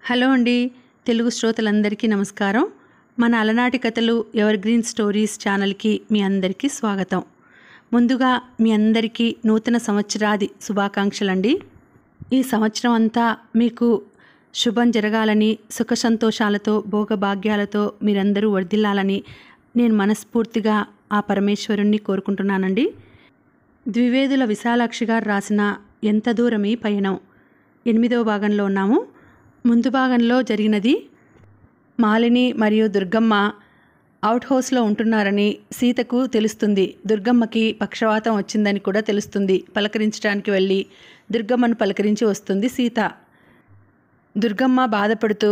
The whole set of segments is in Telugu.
హలో అండి, తెలుగు శ్రోతలందరికీ నమస్కారం. మన అలనాటి కథలు ఎవర్ గ్రీన్ స్టోరీస్ ఛానల్కి మీ అందరికీ స్వాగతం. ముందుగా మీ అందరికీ నూతన సంవత్సరాది శుభాకాంక్షలండి. ఈ సంవత్సరం అంతా మీకు శుభం జరగాలని, సుఖ సంతోషాలతో, భోగభాగ్యాలతో మీరందరూ వర్ధిల్లాలని నేను మనస్ఫూర్తిగా ఆ పరమేశ్వరుణ్ణి కోరుకుంటున్నానండి. ద్వివేదుల విశాలాక్షి గారు రాసిన ఎంత దూరమీ పయనం 8వ భాగంలో ఉన్నాము. ముందు భాగంలో జరిగినది, మాలిని మరియు దుర్గమ్మ అవుట్ హౌస్లో ఉంటున్నారని సీతకు తెలుస్తుంది. దుర్గమ్మకి పక్షవాతం వచ్చిందని కూడా తెలుస్తుంది. పలకరించడానికి వెళ్ళి దుర్గమ్మను పలకరించి వస్తుంది సీత. దుర్గమ్మ బాధపడుతూ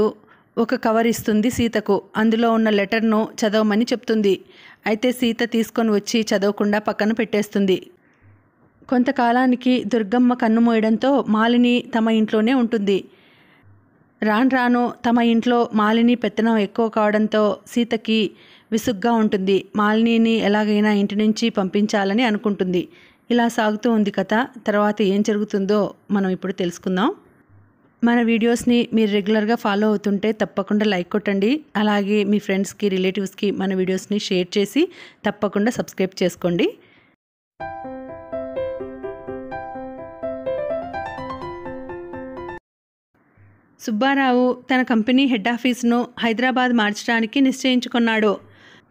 ఒక కవర్ ఇస్తుంది సీతకు. అందులో ఉన్న లెటర్ను చదవమని చెప్తుంది. అయితే సీత తీసుకొని వచ్చి చదవకుండా పక్కన పెట్టేస్తుంది. కొంతకాలానికి దుర్గమ్మ కన్ను మూయడంతో మాలిని తమ ఇంట్లోనే ఉంటుంది. రాను రాను తమ ఇంట్లో మాలిని పెత్తనం ఎక్కువ కావడంతో సీతకి విసుగ్గా ఉంటుంది. మాలినిని ఎలాగైనా ఇంటి నుంచి పంపించాలని అనుకుంటుంది. ఇలా సాగుతూ ఉంది కథ. తర్వాత ఏం జరుగుతుందో మనం ఇప్పుడు తెలుసుకుందాం. మన వీడియోస్ని మీరు రెగ్యులర్గా ఫాలో అవుతుంటే తప్పకుండా లైక్ కొట్టండి. అలాగే మీ ఫ్రెండ్స్కి, రిలేటివ్స్కి మన వీడియోస్ని షేర్ చేసి తప్పకుండా సబ్స్క్రైబ్ చేసుకోండి. సుబ్బారావు తన కంపెనీ హెడ్ ఆఫీసును హైదరాబాద్ మార్చడానికి నిశ్చయించుకున్నాడు.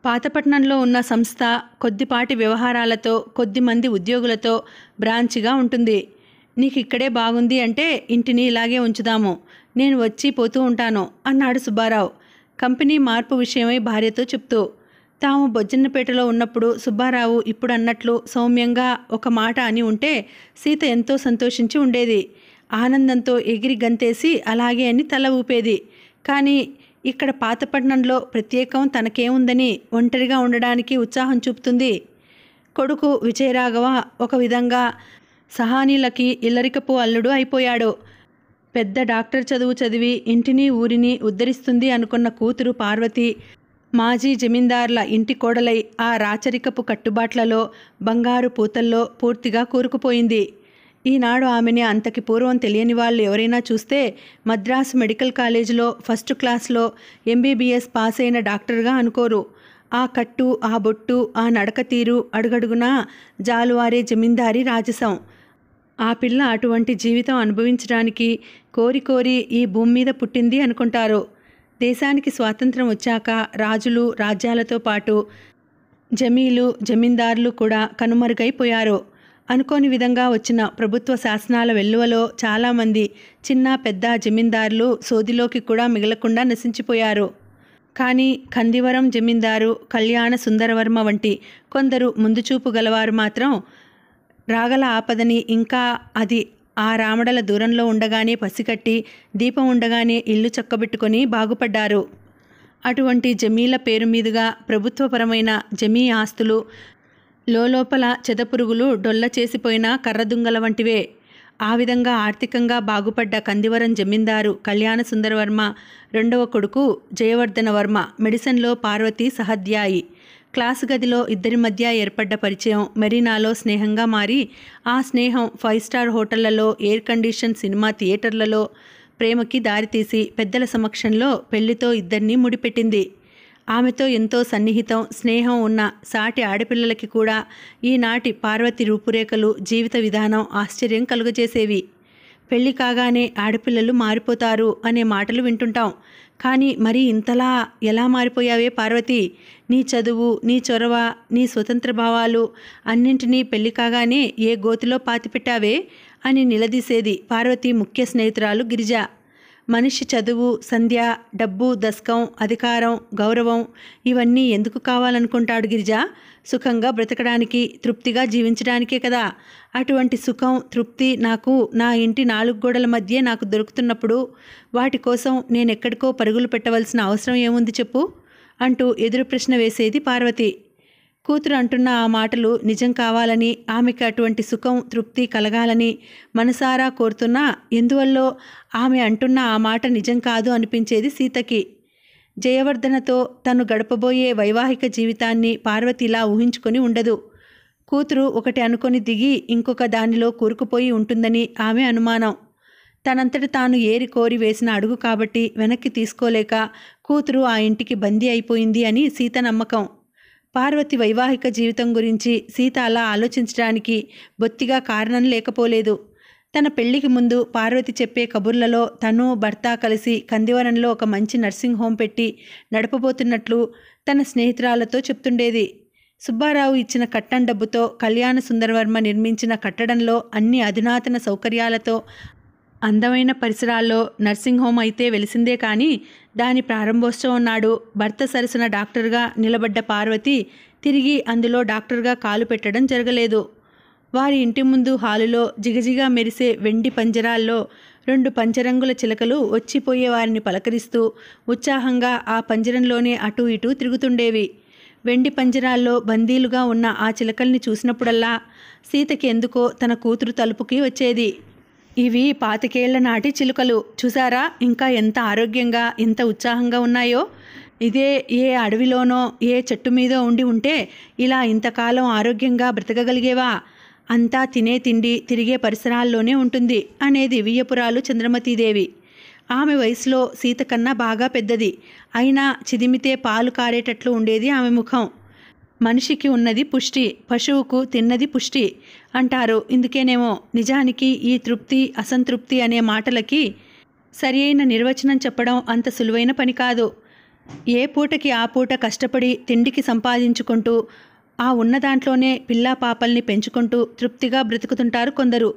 పాతపట్నంలో ఉన్న సంస్థ కొద్దిపాటి వ్యవహారాలతో, కొద్దిమంది ఉద్యోగులతో బ్రాంచ్గా ఉంటుంది. నీకు ఇక్కడే బాగుంది అంటే ఇంటిని ఇలాగే ఉంచుదాము, నేను వచ్చి పోతూ ఉంటాను అన్నాడు సుబ్బారావు కంపెనీ మార్పు విషయమై భార్యతో చెప్తూ. తాము బొజ్జన్నపేటలో ఉన్నప్పుడు సుబ్బారావు ఇప్పుడు అన్నట్లు సౌమ్యంగా ఒక మాట అని ఉంటే సీత ఎంతో సంతోషించి ఉండేది. ఆనందంతో ఎగిరి గంతేసి అలాగే అని తల ఊపేది. కానీ ఇక్కడ పాతపట్నంలో ప్రత్యేకం తనకేముందని ఒంటరిగా ఉండడానికి ఉత్సాహం చూపుతుంది. కొడుకు విజయరాఘవ ఒక విధంగా సహానీలకి ఇల్లరికపు అల్లుడు అయిపోయాడు. పెద్ద డాక్టర్ చదువు చదివి ఇంటిని ఊరిని ఉద్ధరిస్తుంది అనుకున్న కూతురు పార్వతి మాజీ జమీందారుల ఇంటి కోడలై ఆ రాచరికపు కట్టుబాట్లలో, బంగారు పూతల్లో పూర్తిగా కూరుకుపోయింది. ఈనాడు ఆమెని అంతకి పూర్వం తెలియని వాళ్ళు ఎవరైనా చూస్తే మద్రాసు మెడికల్ కాలేజీలో ఫస్ట్ క్లాస్లో ఎంబీబీఎస్ పాస్ అయిన డాక్టర్గా అనుకోరు. ఆ కట్టు, ఆ బొట్టు, ఆ నడక తీరు అడుగడుగునా జాలువారే జమీందారీ రాజసం. ఆ పిల్ల అటువంటి జీవితం అనుభవించడానికి కోరి కోరి ఈ భూమి మీద పుట్టింది అనుకుంటారు. దేశానికి స్వాతంత్రం వచ్చాక రాజులు, రాజ్యాలతో పాటు జమీలు, జమీందారులు కూడా కనుమరుగైపోయారు. అనుకోని విధంగా వచ్చిన ప్రభుత్వ శాసనాల వెల్లువలో చాలామంది చిన్న పెద్ద జమీందారులు సోదిలోకి కూడా మిగలకుండా నశించిపోయారు. కానీ కందివరం జమీందారు, కళ్యాణ సుందరవర్మ వంటి కొందరు ముందుచూపు గలవారు మాత్రం రాగల ఆపదని, ఇంకా అది ఆ రామడల దూరంలో ఉండగానే పసిగట్టి, దీపం ఉండగానే ఇల్లు చక్కబెట్టుకొని బాగుపడ్డారు. అటువంటి జమీల పేరు మీదుగా ప్రభుత్వపరమైన జమీ ఆస్తులు లోపల చెదపురుగులు డొల్ల చేసిపోయిన కర్రదుంగల వంటివే. ఆ విధంగా ఆర్థికంగా బాగుపడ్డ కందివరం జమీందారు కళ్యాణ సుందరవర్మ రెండవ కొడుకు జయవర్ధన వర్మ మెడిసిన్లో పార్వతి సహాధ్యాయి. క్లాసు గదిలో ఇద్దరి మధ్య ఏర్పడ్డ పరిచయం మెరీనాలో స్నేహంగా మారి, ఆ స్నేహం 5 స్టార్ హోటళ్లలో, ఎయిర్ కండిషన్ సినిమా థియేటర్లలో ప్రేమకి దారితీసి పెద్దల సమక్షంలో పెళ్లితో ఇద్దరినీ ముడిపెట్టింది. ఆమెతో ఎంతో సన్నిహితం, స్నేహం ఉన్న సాటి ఆడపిల్లలకి కూడా ఈనాటి పార్వతి రూపురేఖలు, జీవిత విధానం ఆశ్చర్యం కలుగజేసేవి. పెళ్లి కాగానే ఆడపిల్లలు మారిపోతారు అనే మాటలు వింటుంటాం. కానీ మరి ఇంతలా ఎలా మారిపోయావే పార్వతి? నీ చదువు, నీ చొరవ, నీ స్వతంత్ర భావాలు అన్నింటినీ పెళ్లి కాగానే ఏ గోతిలో పాతిపెట్టావే అని నిలదీసేది పార్వతి ముఖ్య స్నేహితురాలు గిరిజ. మనిషి చదువు, సంధ్య, డబ్బు, దస్కం, అధికారం, గౌరవం ఇవన్నీ ఎందుకు కావాలనుకుంటాడు గిరిజ? సుఖంగా బ్రతకడానికి, తృప్తిగా జీవించడానికే కదా. అటువంటి సుఖం, తృప్తి నాకు నా ఇంటి 4 గోడల మధ్య నాకు దొరుకుతున్నప్పుడు వాటి కోసం నేనెక్కడికో పరుగులు పెట్టవలసిన అవసరం ఏముంది చెప్పు అంటూ ఎదురు ప్రశ్న వేసేది పార్వతి. కూతురు అంటున్న ఆ మాటలు నిజం కావాలని, ఆమెకి అటువంటి సుఖం, తృప్తి కలగాలని మనసారా కోరుతున్నా ఎందువల్లో ఆమె అంటున్న ఆ మాట నిజం కాదు అనిపించేది సీతకి. జయవర్ధనతో తను గడపబోయే వైవాహిక జీవితాన్ని పార్వతి ఇలా ఊహించుకొని ఉండదు. కూతురు ఒకటి అనుకొని దిగి ఇంకొక దానిలో కూరుకుపోయి ఉంటుందని ఆమె అనుమానం. తనంతట తాను ఏరి కోరి వేసిన అడుగు కాబట్టి వెనక్కి తీసుకోలేక కూతురు ఆ ఇంటికి బందీ అయిపోయింది అని సీత నమ్మకం. పార్వతి వైవాహిక జీవితం గురించి సీత అలా ఆలోచించడానికి బొత్తిగా కారణం లేకపోలేదు. తన పెళ్లికి ముందు పార్వతి చెప్పే కబుర్లలో తను భర్త కలిసి కందివరంలో ఒక మంచి నర్సింగ్ హోం పెట్టి నడపబోతున్నట్లు తన స్నేహితురాలతో చెప్తుండేది. సుబ్బారావు ఇచ్చిన కట్టం డబ్బుతో కళ్యాణ సుందరవర్మ నిర్మించిన కట్టడంలో అన్ని అధునాతన సౌకర్యాలతో అందమైన పరిసరాల్లో నర్సింగ్ హోం అయితే వెలిసిందే కానీ దాని ప్రారంభోత్సవం నాడు భర్త సరసన డాక్టర్గా నిలబడ్డ పార్వతి తిరిగి అందులో డాక్టర్గా కాలు పెట్టడం జరగలేదు. వారి ఇంటి ముందు హాలులో జిగజిగా మెరిసే వెండి పంజరాల్లో 2 పంచరంగుల చిలకలు వచ్చిపోయే వారిని పలకరిస్తూ ఉత్సాహంగా ఆ పంజరంలోనే అటూ ఇటూ తిరుగుతుండేవి. వెండి పంజరాల్లో బందీలుగా ఉన్న ఆ చిలకల్ని చూసినప్పుడల్లా సీతకి ఎందుకో తన కూతురు తలుపుకి వచ్చేది. ఇవి 25 ఏళ్ల నాటి చిలుకలు చూసారా, ఇంకా ఎంత ఆరోగ్యంగా ఎంత ఉత్సాహంగా ఉన్నాయో. ఇదే ఏ అడవిలోనో ఏ చెట్టు మీదో ఉండి ఉంటే ఇలా ఇంతకాలం ఆరోగ్యంగా బ్రతకగలిగేవా? అంతా తినే తిండి తిరిగే పరిసరాల్లోనే ఉంటుంది అనేది వియ్యపురాలు చంద్రమతీదేవి. ఆమె వయసులో సీత కన్నా బాగా పెద్దది. అయినా చిదిమితే పాలు కారేటట్లు ఉండేది ఆమె ముఖం. మనిషికి ఉన్నది పుష్టి, పశువుకు తిన్నది పుష్టి అంటారు. ఇందుకేనేమో నిజానికి ఈ తృప్తి అసంతృప్తి అనే మాటలకి సరి అయిన నిర్వచనం చెప్పడం అంత సులువైన పని కాదు. ఏ పూటకి ఆ పూట కష్టపడి తిండికి సంపాదించుకుంటూ ఆ ఉన్న దాంట్లోనే పిల్లా పాపల్ని పెంచుకుంటూ తృప్తిగా బ్రతుకుతుంటారు కొందరు.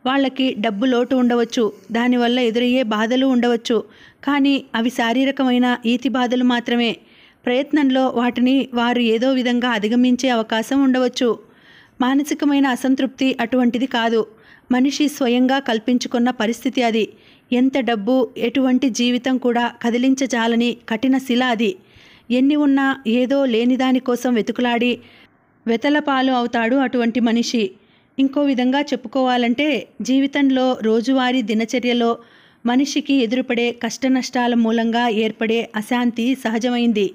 వాళ్ళకి డబ్బు లోటు ఉండవచ్చు, దానివల్ల ఎదురయ్యే బాధలు ఉండవచ్చు. కానీ అవి శారీరకమైన ఈతి బాధలు మాత్రమే. ప్రయత్నంలో వాటిని వారు ఏదో విధంగా అధిగమించే అవకాశం ఉండవచ్చు. మానసికమైన అసంతృప్తి అటువంటిది కాదు. మనిషి స్వయంగా కల్పించుకున్న పరిస్థితి అది. ఎంత డబ్బు ఎటువంటి జీవితం కూడా కదిలించజాలని కఠిన శిల అది. ఎన్ని ఉన్నా ఏదో లేని దానికోసం వెతుకులాడి వెతలపాలు అవుతాడు అటువంటి మనిషి. ఇంకో విధంగా చెప్పుకోవాలంటే జీవితంలో రోజువారీ దినచర్యలో మనిషికి ఎదురుపడే కష్టనష్టాల మూలంగా ఏర్పడే అశాంతి సహజమైంది.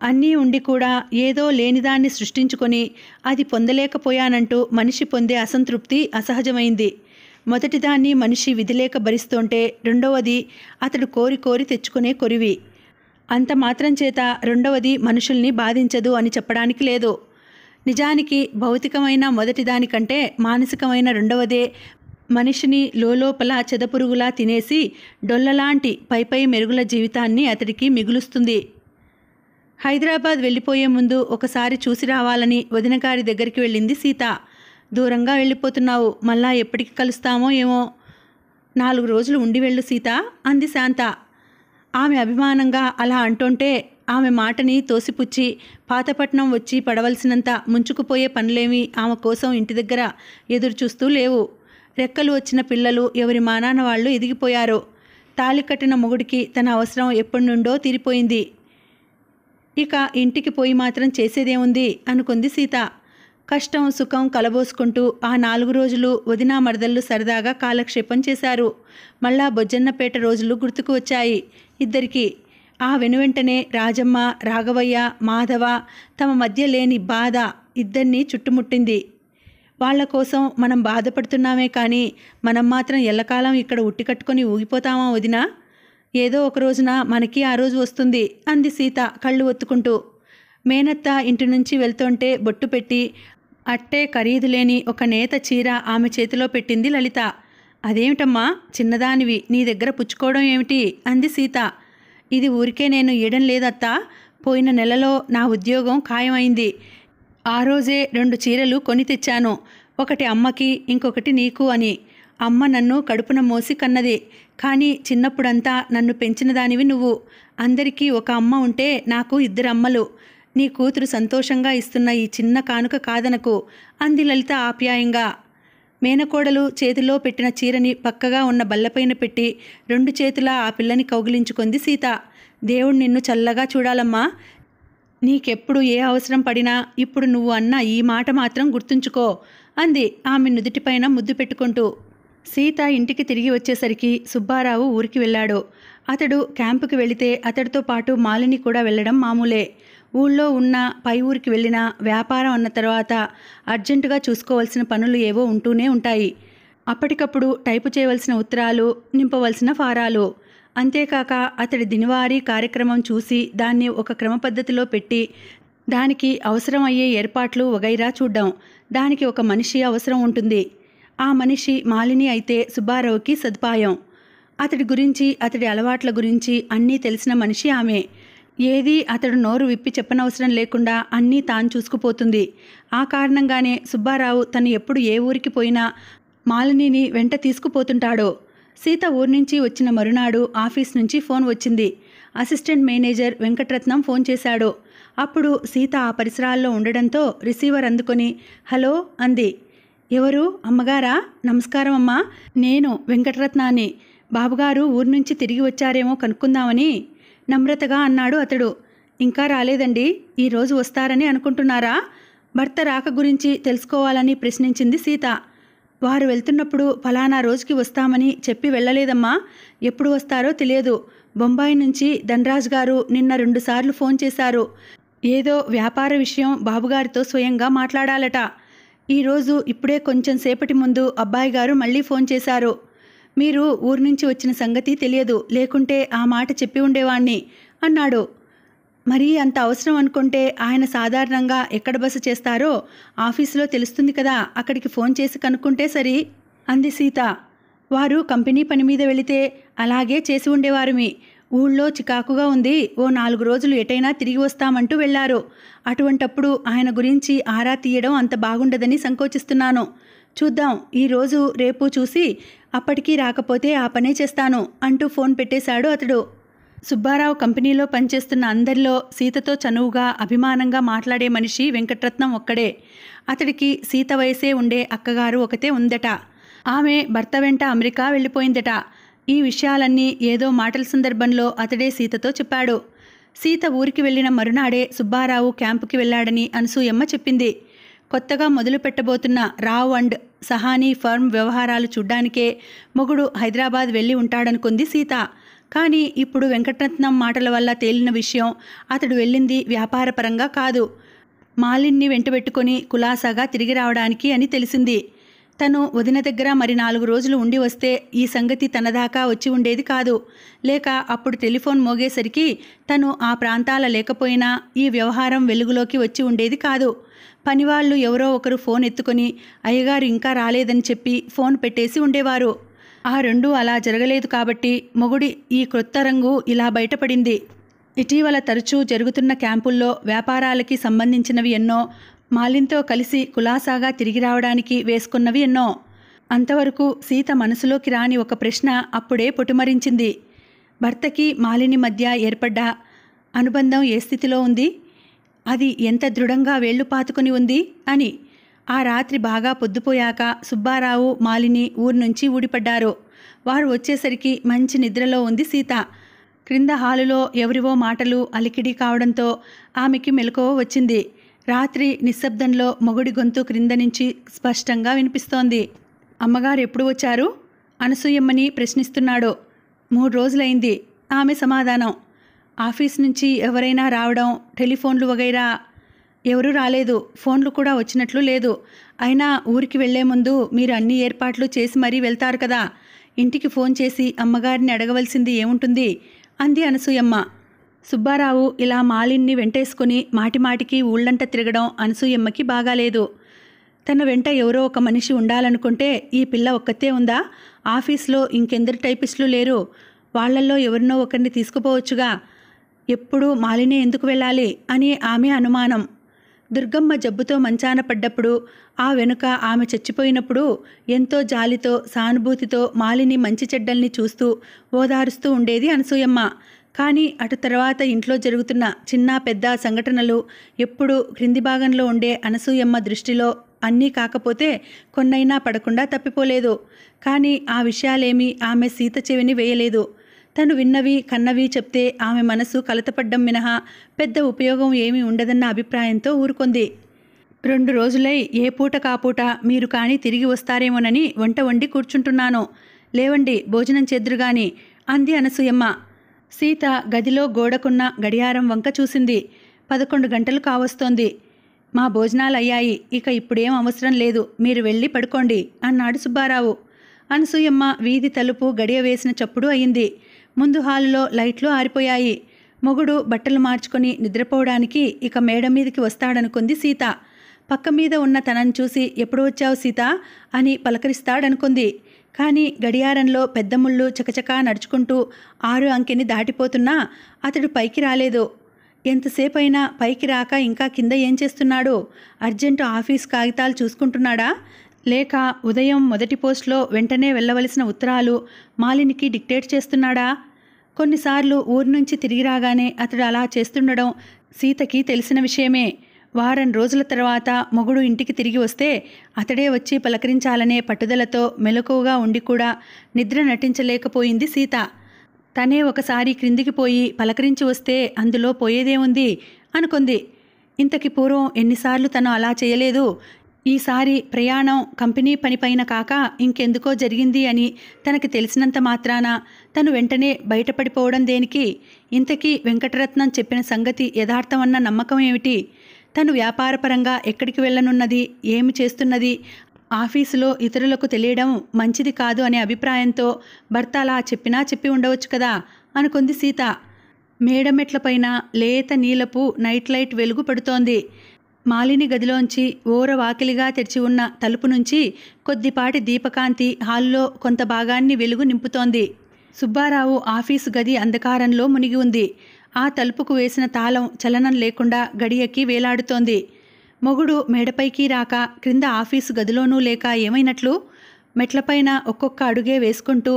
అన్నీ ఉండి కూడా ఏదో లేనిదాన్ని సృష్టించుకొని అది పొందలేకపోయానంటూ మనిషి పొందే అసంతృప్తి అసహజమైంది. మొదటిదాన్ని మనిషి విధిలేక భరిస్తుంటే రెండవది అతడు కోరి కోరి తెచ్చుకునే కొరివి. అంత మాత్రం చేత రెండవది మనుషుల్ని బాధించదు అని చెప్పడానికి లేదు. నిజానికి భౌతికమైన మొదటిదానికంటే మానసికమైన రెండవదే మనిషిని లోలోపల చెదపురుగులా తినేసి డొల్లలాంటి పైపై మెరుగుల జీవితాన్ని అతడికి మిగులుస్తుంది. హైదరాబాద్ వెళ్ళిపోయే ముందు ఒకసారి చూసి రావాలని వదినగారి దగ్గరికి వెళ్ళింది సీత. దూరంగా వెళ్ళిపోతున్నావు, మళ్ళా ఎప్పటికి కలుస్తామో ఏమో. 4 రోజులు ఉండి వెళ్ళు సీత అంది శాంత. ఆమె అభిమానంగా అలా అంటుంటే ఆమె మాటని తోసిపుచ్చి పాతపట్నం వచ్చి పడవలసినంత ముంచుకుపోయే పనులేమీ ఆమె కోసం ఇంటి దగ్గర ఎదురు చూస్తూ లేవు. రెక్కలు వచ్చిన పిల్లలు ఎవరి మానాన వాళ్ళు ఎదిగిపోయారు. తాళి కట్టిన మొగుడికి తన అవసరం ఎప్పటి నుండో తీరిపోయింది. ఇక ఇంటికి పోయి మాత్రం చేసేదేముంది అనుకుంది సీత. కష్టం సుఖం కలబోసుకుంటూ ఆ 4 రోజులు వదినా మరదళ్ళు సరదాగా కాలక్షేపం చేశారు. మళ్ళా బొజ్జన్నపేట రోజులు గుర్తుకు వచ్చాయి ఇద్దరికి. ఆ వెనువెంటనే రాజమ్మ, రాఘవయ్య, మాధవ తమ మధ్య లేని బాధ ఇద్దరినీ చుట్టుముట్టింది. వాళ్ల కోసం మనం బాధపడుతున్నామే కానీ మనం మాత్రం ఎల్లకాలం ఇక్కడ ఉట్టి కట్టుకొని ఊగిపోతామా వదినా? ఏదో ఒక రోజున మనకి ఆ రోజు వస్తుంది అంది సీత కళ్ళు ఒత్తుకుంటూ. మేనత్త ఇంటి నుంచి వెళ్తుంటే బొట్టు పెట్టి అట్టే ఖరీదు లేని ఒక నేత చీర ఆమె చేతిలో పెట్టింది లలిత. అదేమిటమ్మా చిన్నదానివి, నీ దగ్గర పుచ్చుకోవడం ఏమిటి అంది సీత. ఇది ఊరికే నేను ఇయ్యడం లేదత్తా, పోయిన నెలలో నా ఉద్యోగం ఖాయమైంది. ఆ రోజే 2 చీరలు కొని తెచ్చాను, ఒకటి అమ్మకి ఇంకొకటి నీకు అని. అమ్మ నన్ను కడుపున మోసి కన్నది, కానీ చిన్నప్పుడంతా నన్ను పెంచిన దానివి నువ్వు. అందరికీ ఒక అమ్మ ఉంటే నాకు 2 అమ్మలు. నీ కూతురు సంతోషంగా ఇస్తున్న ఈ చిన్న కానుక కాదనకు అంది లలిత ఆప్యాయంగా. మేనకోడలు చేతిలో పెట్టిన చీరని పక్కగా ఉన్న బల్లపైన పెట్టి 2 చేతులా ఆ పిల్లని కౌగిలించుకుంది సీత. దేవుడు నిన్ను చల్లగా చూడాలమ్మా. నీకెప్పుడు ఏ అవసరం పడినా ఇప్పుడు నువ్వు అన్న ఈ మాట మాత్రం గుర్తుంచుకో అంది ఆమె నుదుటిపైన ముద్దు పెట్టుకుంటూ. సీత ఇంటికి తిరిగి వచ్చేసరికి సుబ్బారావు ఊరికి వెళ్ళాడు. అతడు క్యాంపుకి వెళితే అతడితో పాటు మాలిని కూడా వెళ్ళడం మామూలే. ఊళ్ళో ఉన్న పై ఊరికి వెళ్ళినా వ్యాపారం అన్న తర్వాత అర్జెంటుగా చూసుకోవాల్సిన పనులు ఏవో ఉంటూనే ఉంటాయి. అప్పటికప్పుడు టైపు చేయవలసిన ఉత్తరాలు, నింపవలసిన ఫారాలు. అంతేకాక అతడి దినవారీ కార్యక్రమం చూసి దాన్ని ఒక క్రమ పద్ధతిలో పెట్టి దానికి అవసరమయ్యే ఏర్పాట్లు వగైరా చూడ్డం. దానికి ఒక మనిషి అవసరం ఉంటుంది. ఆ మనిషి మాలిని అయితే సుబ్బారావుకి సదుపాయం. అతడి గురించి, అతడి అలవాట్ల గురించి అన్నీ తెలిసిన మనిషి ఆమె. ఏదీ అతడు నోరు విప్పి చెప్పనవసరం లేకుండా అన్నీ తాను చూసుకుపోతుంది. ఆ కారణంగానే సుబ్బారావు తను ఎప్పుడు ఏ ఊరికి పోయినా మాలినిని వెంట తీసుకుపోతుంటాడు. సీత ఊరి నుంచి వచ్చిన మరునాడు ఆఫీస్ నుంచి ఫోన్ వచ్చింది. అసిస్టెంట్ మేనేజర్ వెంకటరత్నం ఫోన్ చేశాడు. అప్పుడు సీత ఆ పరిసరాల్లో ఉండడంతో రిసీవర్ అందుకొని హలో అంది. ఎవరు? అమ్మగారా? నమస్కారం అమ్మా, నేను వెంకటరత్నాన్ని. బాబుగారు ఊరి నుంచి తిరిగి వచ్చారేమో కనుక్కుందామని నమ్రతగా అన్నాడు అతడు. ఇంకా రాలేదండి, ఈరోజు వస్తారని అనుకుంటున్నారా? భర్త రాక గురించి తెలుసుకోవాలని ప్రశ్నించింది సీత. వారు వెళ్తున్నప్పుడు ఫలానా రోజుకి వస్తామని చెప్పి వెళ్ళలేదమ్మా. ఎప్పుడు వస్తారో తెలియదు. బొంబాయి నుంచి ధనరాజ్ గారు నిన్న 2 సార్లు ఫోన్ చేశారు. ఏదో వ్యాపార విషయం బాబుగారితో స్వయంగా మాట్లాడాలట. ఈరోజు ఇప్పుడే కొంచెం సేపటి ముందు అబ్బాయి గారు మళ్ళీ ఫోన్ చేశారు. మీరు ఊరి నుంచి వచ్చిన సంగతి తెలియదు, లేకుంటే ఆ మాట చెప్పి ఉండేవాణ్ణి అన్నాడు. మరీ అంత అవసరం అనుకుంటే ఆయన సాధారణంగా ఎక్కడ బస చేస్తారో ఆఫీసులో తెలుస్తుంది కదా, అక్కడికి ఫోన్ చేసి కనుక్కుంటే సరి అంది సీత. వారు కంపెనీ పని మీద వెళితే అలాగే చేసి ఉండేవారుమి. ఊళ్ళో చికాకుగా ఉంది, ఓ 4 రోజులు ఎటైనా తిరిగి వస్తామంటూ వెళ్లారు. అటువంటప్పుడు ఆయన గురించి ఆరా తీయడం అంత బాగుండదని సంకోచిస్తున్నాను. చూద్దాం, ఈరోజు రేపు చూసి అప్పటికీ రాకపోతే ఆ పనే చేస్తాను అంటూ ఫోన్ పెట్టేశాడు అతడు. సుబ్బారావు కంపెనీలో పనిచేస్తున్న అందరిలో సీతతో చనువుగా, అభిమానంగా మాట్లాడే మనిషి వెంకటరత్నం ఒక్కడే. అతడికి సీత వయసే ఉండే అక్కగారు ఒకతే ఉందట. ఆమె భర్త వెంట అమెరికా వెళ్ళిపోయిందట. ఈ విషయాలన్నీ ఏదో మాటల సందర్భంలో అతడే సీతతో చెప్పాడు. సీత ఊరికి వెళ్ళిన మరునాడే సుబ్బారావు క్యాంపుకి వెళ్ళాడని అనసూయమ్మ చెప్పింది. కొత్తగా మొదలు పెట్టబోతున్న రావ్ అండ్ సహానీ ఫర్మ్ వ్యవహారాలు చూడ్డానికే మొగుడు హైదరాబాద్ వెళ్ళి ఉంటాడనుకుంది సీత. కానీ ఇప్పుడు వెంకటరత్నం మాటల వల్ల తేలిన విషయం, అతడు వెళ్ళింది వ్యాపారపరంగా కాదు, మాలిన్ని వెంటబెట్టుకొని కులాసాగా తిరిగి రావడానికి అని తెలిసింది. తను వదిన దగ్గర మరి 4 రోజులు ఉండి వస్తే ఈ సంగతి తన దాకా వచ్చి ఉండేది కాదు. లేక అప్పుడు టెలిఫోన్ మోగేసరికి తను ఆ ప్రాంతాల లేకపోయినా ఈ వ్యవహారం వెలుగులోకి వచ్చి ఉండేది కాదు. పనివాళ్ళు ఎవరో ఒకరు ఫోన్ ఎత్తుకొని అయ్యగారు ఇంకా రాలేదని చెప్పి ఫోన్ పెట్టేసి ఉండేవారు. ఆ రెండూ అలా జరగలేదు కాబట్టి మొగుడి ఈ క్రొత్త రంగు ఇలా బయటపడింది. ఇటీవల తరచూ జరుగుతున్న క్యాంపుల్లో వ్యాపారాలకి సంబంధించినవి ఎన్నో, మాలిన్తో కలిసి కులాసాగా తిరిగి రావడానికి వేసుకున్నవి ఎన్నో. అంతవరకు సీత మనసులోకి రాని ఒక ప్రశ్న అప్పుడే పొటుమరించింది. భర్తకి మాలిని మధ్య ఏర్పడ్డ అనుబంధం ఏ స్థితిలో ఉంది? అది ఎంత దృఢంగా వేళ్లు పాతుకొని ఉంది అని. ఆ రాత్రి బాగా పొద్దుపోయాక సుబ్బారావు, మాలిని ఊరి నుంచి ఊడిపడ్డారు. వారు వచ్చేసరికి మంచి నిద్రలో ఉంది సీత. క్రింద హాలులో ఎవరివో మాటలు అలికిడి కావడంతో ఆమెకి మెలకువ వచ్చింది. రాత్రి నిశ్శబ్దంలో మొగుడి గొంతు క్రింద నుంచి స్పష్టంగా వినిపిస్తోంది. అమ్మగారు ఎప్పుడు వచ్చారు? అనసూయమ్మని ప్రశ్నిస్తున్నాడు. 3 రోజులైంది ఆమె సమాధానం. ఆఫీస్ నుంచి ఎవరైనా రావడం, టెలిఫోన్లు వగైరా ఎవరూ రాలేదు. ఫోన్లు కూడా వచ్చినట్లు లేదు. అయినా ఊరికి వెళ్లే ముందు మీరు అన్ని ఏర్పాట్లు చేసి మరీ వెళ్తారు కదా, ఇంటికి ఫోన్ చేసి అమ్మగారిని అడగవలసింది ఏముంటుంది అంది అనసూయమ్మ. సుబ్బారావు ఇలా మాలిన్ని వెంటేసుకుని మాటిమాటికి ఊళ్ళంట తిరగడం అనసూయమ్మకి బాగాలేదు. తన వెంట ఎవరో ఒక మనిషి ఉండాలనుకుంటే ఈ పిల్ల ఒక్కతే ఉందా? ఆఫీస్లో ఇంకెందరు టైపిస్టులు లేరు? వాళ్లల్లో ఎవరినో ఒకరిని తీసుకుపోవచ్చుగా. ఎప్పుడూ మాలినే ఎందుకు వెళ్ళాలి అని ఆమె అనుమానం. దుర్గమ్మ జబ్బుతో మంచాన పడ్డప్పుడు, ఆ వెనుక ఆమె చచ్చిపోయినప్పుడు ఎంతో జాలితో, సానుభూతితో మాలిని మంచి చెడ్డల్ని చూస్తూ ఓదారుస్తూ ఉండేది అనసూయమ్మ. కానీ అటు తర్వాత ఇంట్లో జరుగుతున్న చిన్న పెద్ద సంఘటనలు ఎప్పుడు క్రింది భాగంలో ఉండే అనసూయమ్మ దృష్టిలో అన్నీ కాకపోతే కొన్నైనా పడకుండా తప్పిపోలేదు. కానీ ఆ విషయాలేమీ ఆమె సీత చెవిని వేయలేదు. తను విన్నవి కన్నవి చెప్తే ఆమె మనసు కలతపడ్డం మినహా పెద్ద ఉపయోగం ఏమీ ఉండదన్న అభిప్రాయంతో ఊరుకుంది. 2 రోజులై ఏ పూట కాపూట మీరు కానీ తిరిగి వస్తారేమోనని వంట వండి కూర్చుంటున్నాను. లేవండి, భోజనం చేద్దురుగాని అంది అనసూయమ్మ. సీత గదిలో గోడకున్న గడియారం వంక చూసింది. 11 గంటలు కావస్తోంది. మా భోజనాలయ్యాయి, ఇక ఇప్పుడేం అవసరం లేదు, మీరు వెళ్ళి పడుకోండి అన్నాడు సుబ్బారావు. అనసూయమ్మ వీధి తలుపు గడియ వేసిన చప్పుడు అయింది. ముందు హాలులో లైట్లు ఆరిపోయాయి. మొగుడు బట్టలు మార్చుకొని నిద్రపోవడానికి ఇక మేడ మీదకి వస్తాడనుకుంది సీత. పక్క మీద ఉన్న తనని చూసి ఎప్పుడు వచ్చావు సీత అని పలకరిస్తాడనుకుంది. కానీ గడియారంలో పెద్ద ముళ్ళు చకచకా నడుచుకుంటూ 6 అంకెని దాటిపోతున్నా అతడు పైకి రాలేదు. ఎంతసేపైనా పైకి రాక ఇంకా కింద ఏం చేస్తున్నాడు? అర్జెంటు ఆఫీస్ కాగితాలు చూసుకుంటున్నాడా? లేక ఉదయం మొదటి పోస్ట్లో వెంటనే వెళ్ళవలసిన ఉత్తరాలు మాలినికి డిక్టేట్ చేస్తున్నాడా? కొన్నిసార్లు ఊరి నుంచి తిరిగి రాగానే అతడు అలా చేస్తుండడం సీతకి తెలిసిన విషయమే. వారం రోజుల తర్వాత మొగుడు ఇంటికి తిరిగి వస్తే అతడే వచ్చి పలకరించాలనే పట్టుదలతో మెలకువగా ఉండి కూడా నిద్ర నటించలేకపోయింది సీత. తనే ఒకసారి క్రిందికి పోయి పలకరించి వస్తే అందులో పోయేదేముంది అనుకుంది. ఇంతకి పూర్వం ఎన్నిసార్లు తను అలా చేయలేదు. ఈసారి ప్రయాణం కంపెనీ పనిపైన కాక ఇంకెందుకో జరిగింది అని తనకి తెలిసినంత మాత్రాన తను వెంటనే బయటపడిపోవడం దేనికి? ఇంతకీ వెంకటరత్నం చెప్పిన సంగతి యథార్థమన్న నమ్మకం ఏమిటి? తను వ్యాపారపరంగా ఎక్కడికి వెళ్ళనున్నది, ఏమి చేస్తున్నది, ఆఫీసులో ఇతరులకు తెలియడం మంచిది కాదు అనే అభిప్రాయంతో భర్త అలా చెప్పి ఉండవచ్చు కదా అనుకుంది సీత. మేడమెట్లపైన లేత నీలపు నైట్ లైట్ వెలుగు పడుతోంది. మాలిని గదిలోంచి ఓర వాకిలిగా తెరిచి ఉన్న తలుపు నుంచి కొద్దిపాటి దీపకాంతి హాల్లో కొంత భాగాన్ని వెలుగు నింపుతోంది. సుబ్బారావు ఆఫీసు గది అంధకారంలో మునిగి ఉంది. ఆ తలుపుకు వేసిన తాళం చలనం లేకుండా గడియకి వేలాడుతోంది. మొగుడు మేడపైకి రాక క్రింద ఆఫీసు గదిలోనూ లేక ఏమైనట్లు? మెట్లపైన ఒక్కొక్క అడుగే వేసుకుంటూ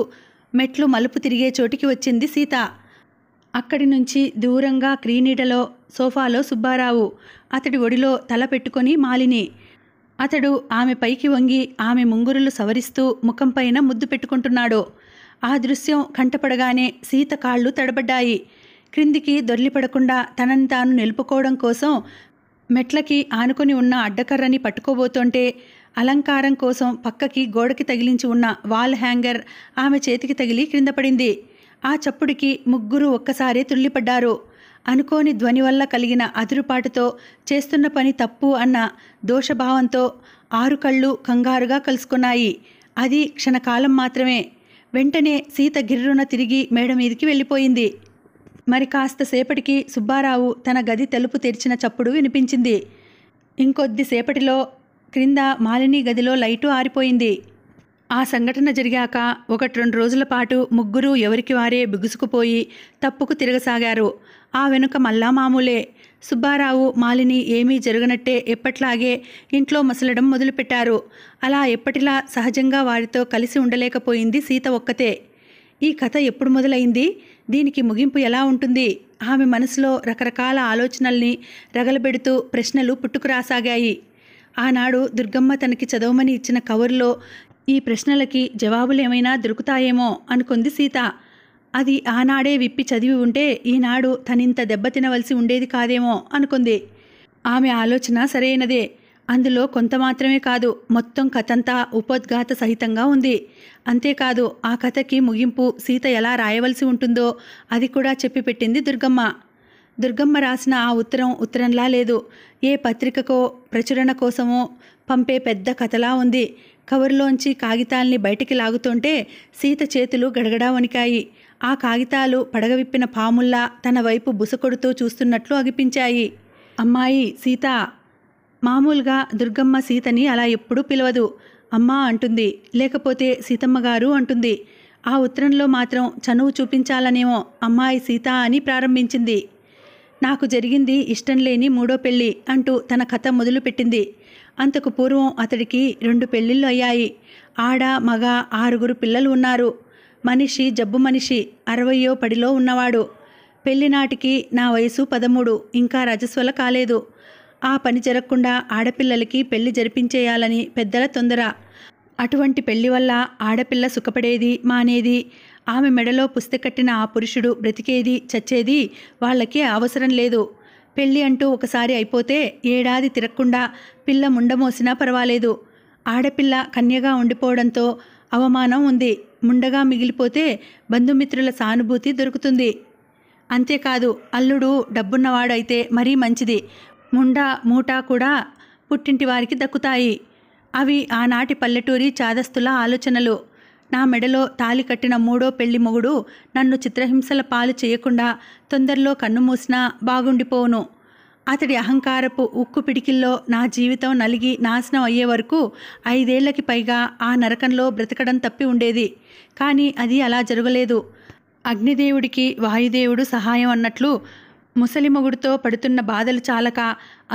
మెట్లు మలుపు తిరిగే చోటికి వచ్చింది సీత. అక్కడి నుంచి దూరంగా క్రీనీడలో సోఫాలో సుబ్బారావు, అతడి ఒడిలో తల పెట్టుకొని మాలిని. అతడు ఆమె పైకి వంగి ఆమె ముంగురులు సవరిస్తూ ముఖంపైన ముద్దు పెట్టుకుంటున్నాడు. ఆ దృశ్యం కంటపడగానే సీత కాళ్ళు తడబడ్డాయి. క్రిందికి దొర్లిపడకుండా తనని తాను నిలుపుకోవడం కోసం మెట్లకి ఆనుకొని ఉన్న అడ్డకర్రని పట్టుకోబోతుంటే అలంకారం కోసం పక్కకి గోడకి తగిలించి ఉన్న వాల్ హ్యాంగర్ ఆమె చేతికి తగిలి క్రింద పడింది. ఆ చప్పుడికి ముగ్గురు ఒక్కసారే తుళ్ళిపడ్డారు. అనుకోని ధ్వని వల్ల కలిగిన అదురుపాటుతో చేస్తున్న పని తప్పు అన్న దోషభావంతో 6 కళ్ళు కంగారుగా కలుసుకున్నాయి. అది క్షణకాలం మాత్రమే. వెంటనే సీత గిర్రున తిరిగి మేడ మీదికి వెళ్ళిపోయింది. మరి కాస్త సేపటికి సుబ్బారావు తన గది తలుపు తెరిచిన చప్పుడు వినిపించింది. ఇంకొద్దిసేపటిలో క్రింద మాలిని గదిలో లైటు ఆరిపోయింది. ఆ సంఘటన జరిగాక 1-2 రోజుల పాటు ముగ్గురు ఎవరికి వారే బిగుసుకుపోయి తప్పుకు తిరగసాగారు. ఆ వెనుక మళ్ళా మామూలే. సుబ్బారావు మాలిని ఏమీ జరగనట్టే ఎప్పట్లాగే ఇంట్లో మసలడం మొదలుపెట్టారు. అలా ఎప్పటిలా సహజంగా వారితో కలిసి ఉండలేకపోయింది సీత ఒక్కతే. ఈ కథ ఎప్పుడు మొదలైంది? దీనికి ముగింపు ఎలా ఉంటుంది? ఆమె మనసులో రకరకాల ఆలోచనల్ని రగలబెడుతూ ప్రశ్నలు పుట్టుకురాసాగాయి. ఆనాడు దుర్గమ్మ తనకి చదవమని ఇచ్చిన కవర్లో ఈ ప్రశ్నలకి జవాబులేమైనా దొరుకుతాయేమో అనుకుంది సీత. అది ఆనాడే విప్పి చదివి ఉంటే ఈనాడు తనింత దెబ్బతినవలసి ఉండేది కాదేమో అనుకుంది. ఆమె ఆలోచన సరైనదే. అందులో కొంత మాత్రమే కాదు, మొత్తం కథంతా ఉపోద్ఘాత సహితంగా ఉంది. అంతేకాదు ఆ కథకి ముగింపు సీత ఎలా రాయవలసి ఉంటుందో అది కూడా చెప్పి పెట్టింది దుర్గమ్మ. దుర్గమ్మ రాసిన ఆ ఉత్తరంలా లేదు. ఏ పత్రికకో ప్రచురణ కోసమో పంపే పెద్ద కథలా ఉంది. కవర్లోంచి కాగితాల్ని బయటికి లాగుతుంటే సీత చేతులు గడగడా వణికాయి. ఆ కాగితాలు పడగవిప్పిన పాముల్లా తన వైపు బుసకొడుతూ చూస్తున్నట్లు అగిపించాయి. అమ్మాయి సీత. మామూలుగా దుర్గమ్మ సీతని అలా ఎప్పుడూ పిలవదు. అమ్మా అంటుంది, లేకపోతే సీతమ్మగారు అంటుంది. ఆ ఉత్తరంలో మాత్రం చనువు చూపించాలనేమో అమ్మాయి సీత అని ప్రారంభించింది. నాకు జరిగింది ఇష్టం లేని 3వ పెళ్ళి అంటూ తన కథ మొదలుపెట్టింది. అంతకు పూర్వం అతడికి 2 పెళ్ళిళ్ళు అయ్యాయి. ఆడ మగ 6 పిల్లలు ఉన్నారు. మనిషి జబ్బు మనిషి, 60వ పడిలో ఉన్నవాడు. పెళ్లినాటికి నా వయసు 13, ఇంకా రజస్వల కాలేదు. ఆ పని జరగకుండా ఆడపిల్లలకి పెళ్లి జరిపించేయాలని పెద్దల తొందర. అటువంటి పెళ్లి వల్ల ఆడపిల్ల సుఖపడేది మానేది. ఆమె మెడలో పుస్తకట్టిన ఆ పురుషుడు బ్రతికేది చచ్చేది వాళ్ళకి అవసరం లేదు. పెళ్ళి అంటూ ఒకసారి అయిపోతే ఏడాది తిరగకుండా పిల్ల ముండమోసినా పర్వాలేదు. ఆడపిల్ల కన్యగా ఉండిపోవడంతో అవమానం ఉంది. ముండగా మిగిలిపోతే బంధుమిత్రుల సానుభూతి దొరుకుతుంది. అంతేకాదు అల్లుడు డబ్బున్నవాడైతే మరీ మంచిది. ముండా మూటా కూడా పుట్టింటి వారికి దక్కుతాయి. అవి ఆనాటి పల్లెటూరి చాదస్తుల ఆలోచనలు. నా మెడలో తాళి కట్టిన మూడో పెళ్లి మొగుడు నన్ను చిత్రహింసల పాలు చేయకుండా తొందరలో కన్ను మూసినా బాగుండిపోవును. అతడి అహంకారపు ఉక్కు పిడికిల్లో నా జీవితం నలిగి నాశనం అయ్యే వరకు 5 ఏళ్లకి పైగా ఆ నరకంలో బ్రతకడం తప్పి ఉండేది. కానీ అది అలా జరగలేదు. అగ్నిదేవుడికి వాయుదేవుడు సహాయం అన్నట్లు ముసలి మొగుడుతో పడుతున్న బాధలు చాలక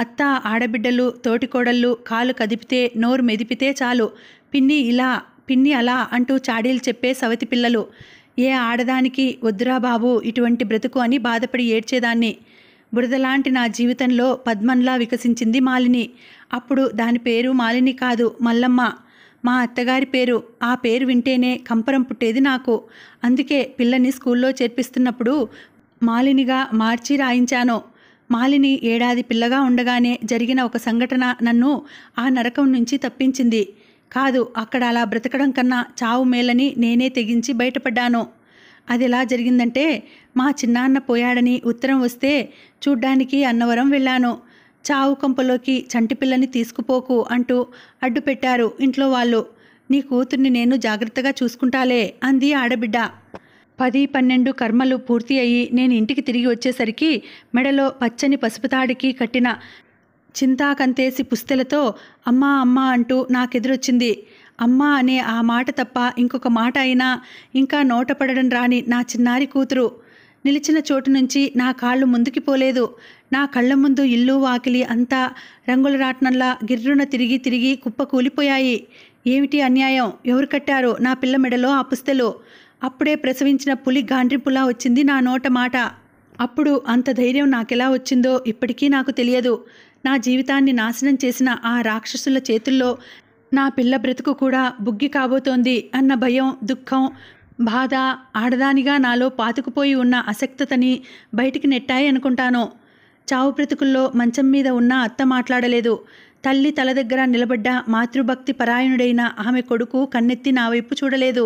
అత్త, ఆడబిడ్డలు, తోటికోడళ్ళు కాలు కదిపితే, నోరు మెదిపితే చాలు పిన్ని ఇలా, పిన్ని అలా అంటూ చాడీలు చెప్పే సవతి పిల్లలు. ఏ ఆడదానికి వద్దురా బాబు ఇటువంటి బ్రతుకు అని బాధపడి ఏడ్చేదాన్ని. బురదలాంటి నా జీవితంలో పద్మంలా వికసించింది మాలిని. అప్పుడు దాని పేరు మాలిని కాదు, మల్లమ్మ. మా అత్తగారి పేరు. ఆ పేరు వింటేనే కంపరం పుట్టేది నాకు. అందుకే పిల్లని స్కూల్లో చేర్పిస్తున్నప్పుడు మాలినిగా మార్చి రాయించాను. మాలిని ఏడాది పిల్లగా ఉండగానే జరిగిన ఒక సంఘటన నన్ను ఆ నరకం నుంచి తప్పించింది. కాదు, అక్కడ అలా బ్రతకడం కన్నా చావు మేలని నేనే తెగించి బయటపడ్డాను. అది ఎలా జరిగిందంటే, మా చిన్నాన్న పోయాడని ఉత్తరం వస్తే చూడ్డానికి అన్నవరం వెళ్ళాను. చావు కొంపలోకి చంటిపిల్లని తీసుకుపోకు అంటూ అడ్డు పెట్టారు ఇంట్లో వాళ్ళు. నీ కూతుర్ని నేను జాగ్రత్తగా చూసుకుంటాలే అంది ఆడబిడ్డ. 10-12 కర్మలు పూర్తి అయ్యి నేను ఇంటికి తిరిగి వచ్చేసరికి మెడలో పచ్చని పసుపుతాడికి కట్టిన చింతాకంతేసి పుస్తెలతో అమ్మా అమ్మా అంటూ నాకెదురొచ్చింది. అమ్మా అనే ఆ మాట తప్ప ఇంకొక మాట అయినా ఇంకా నోట పడడం రాని నా చిన్నారి కూతురు. నిలిచిన చోటు నుంచి నా కాళ్ళు ముందుకి పోలేదు. నా కళ్ళ ముందు ఇల్లు వాకిలి అంతా రంగుల రాట్నంలా గిర్రున తిరిగి తిరిగి కుప్ప కూలిపోయాయి. ఏమిటి అన్యాయం? ఎవరు కట్టారు నా పిల్ల మెడలో ఆ పుస్తెలు? అప్పుడే ప్రసవించిన పులి గాండ్రింపులా వచ్చింది నా నోట మాట. అప్పుడు అంత ధైర్యం నాకెలా వచ్చిందో ఇప్పటికీ నాకు తెలియదు. నా జీవితాన్ని నాశనం చేసిన ఆ రాక్షసుల చేతుల్లో నా పిల్ల బ్రతుకు కూడా బుగ్గి కాబోతోంది అన్న భయం, దుఃఖం, బాధ ఆడదానిగా నాలో పాతుకుపోయి ఉన్న అసక్తతని బయటికి నెట్టాయి అనుకుంటాను. చావు బ్రతుకుల్లో మంచం మీద ఉన్న అత్త మాట్లాడలేదు. తల్లి తల దగ్గర నిలబడ్డ మాతృభక్తి పరాయణుడైన ఆమె కొడుకు కన్నెత్తి నా వైపు చూడలేదు.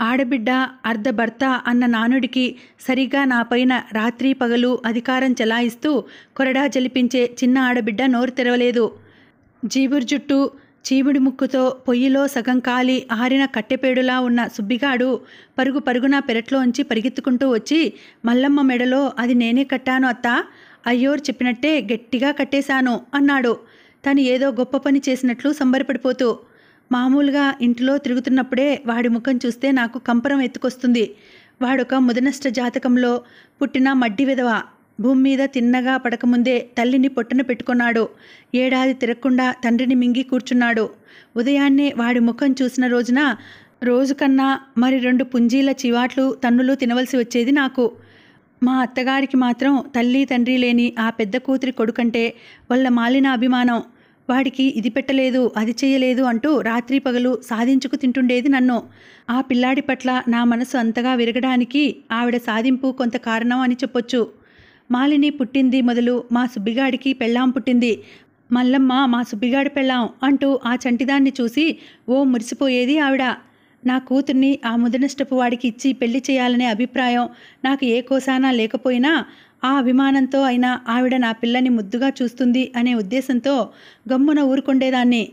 ఆడబిడ్డ అర్ధ భర్త అన్న నానుడికి సరిగా నాపైన రాత్రి పగలు అధికారం చెలాయిస్తూ కొరడా జలిపించే చిన్న ఆడబిడ్డ నోరు తెరవలేదు. జీబురు జుట్టు, చీముడి ముక్కుతో పొయ్యిలో సగం కాలి ఆరిన కట్టెపేడులా ఉన్న సుబ్బిగాడు పరుగు పరుగున పెరట్లోంచి పరిగెత్తుకుంటూ వచ్చి, మల్లమ్మ మెడలో అది నేనే కట్టాను అత్తా, అయ్యోరు చెప్పినట్టే గట్టిగా కట్టేశాను అన్నాడు. తను ఏదో గొప్ప పని చేసినట్లు సంబరపడిపోతూ. మామూలుగా ఇంటిలో తిరుగుతున్నప్పుడే వాడి ముఖం చూస్తే నాకు కంపరం ఎత్తుకొస్తుంది. వాడొక ముదనష్ట జాతకంలో పుట్టిన మడ్డి విధవ. భూమి మీద తిన్నగా పడకముందే తల్లిని పొట్టన పెట్టుకున్నాడు. ఏడాది తిరగకుండా తండ్రిని మింగి కూర్చున్నాడు. ఉదయాన్నే వాడి ముఖం చూసిన రోజున రోజుకన్నా మరి 2 పుంజీల చివాట్లు తన్నులు తినవలసి వచ్చేది నాకు. మా అత్తగారికి మాత్రం తల్లి తండ్రి లేని ఆ పెద్ద కూతురి కొడుకంటే వాళ్ళ మాలిన అభిమానం. వాడికి ఇది పెట్టలేదు, అది చేయలేదు అంటూ రాత్రి పగలు సాధించుకు తింటుండేది నన్ను. ఆ పిల్లాడి పట్ల నా మనసు అంతగా విరగడానికి ఆవిడ సాధింపు కొంత కారణం అని చెప్పొచ్చు. మాలిని పుట్టింది మొదలు మా సుబ్బిగాడికి పెళ్ళాం పుట్టింది. మల్లమ్మ మా సుబ్బిగాడి పెళ్ళాం అంటూ ఆ చంటిదాన్ని చూసి ఓ మురిసిపోయేది ఆవిడ. నా కూతుర్ని ఆ ముదనష్టపు వాడికి ఇచ్చి పెళ్లి చేయాలనే అభిప్రాయం నాకు ఏ కోసానా లేకపోయినా ఆ అభిమానంతో అయినా ఆవిడ నా పిల్లని ముద్దుగా చూస్తుంది అనే ఉద్దేశంతో గమ్మున ఊరుకొండేదాన్ని.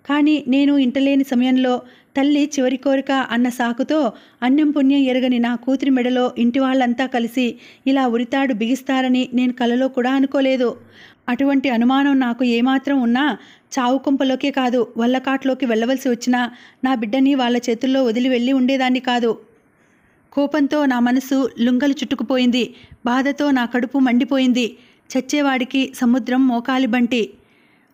కానీ నేను ఇంటలేని సమయంలో తల్లి చివరి కోరిక అన్న సాకుతో అన్యం పుణ్యం ఎరగని నా కూతురి మెడలో ఇంటి వాళ్ళంతా కలిసి ఇలా ఉరితాడు బిగిస్తారని నేను కలలో కూడా అనుకోలేదు. అటువంటి అనుమానం నాకు ఏమాత్రం ఉన్నా చావు కొంపలోకే కాదు, వల్లకాట్లోకి వెళ్ళవలసి వచ్చినా నా బిడ్డని వాళ్ళ చేతుల్లో వదిలి వెళ్ళి ఉండేదాన్ని కాదు. కోపంతో నా మనసు లుంగలు చుట్టుకుపోయింది. బాధతో నా కడుపు మండిపోయింది. చచ్చేవాడికి సముద్రం మోకాలి బంటి.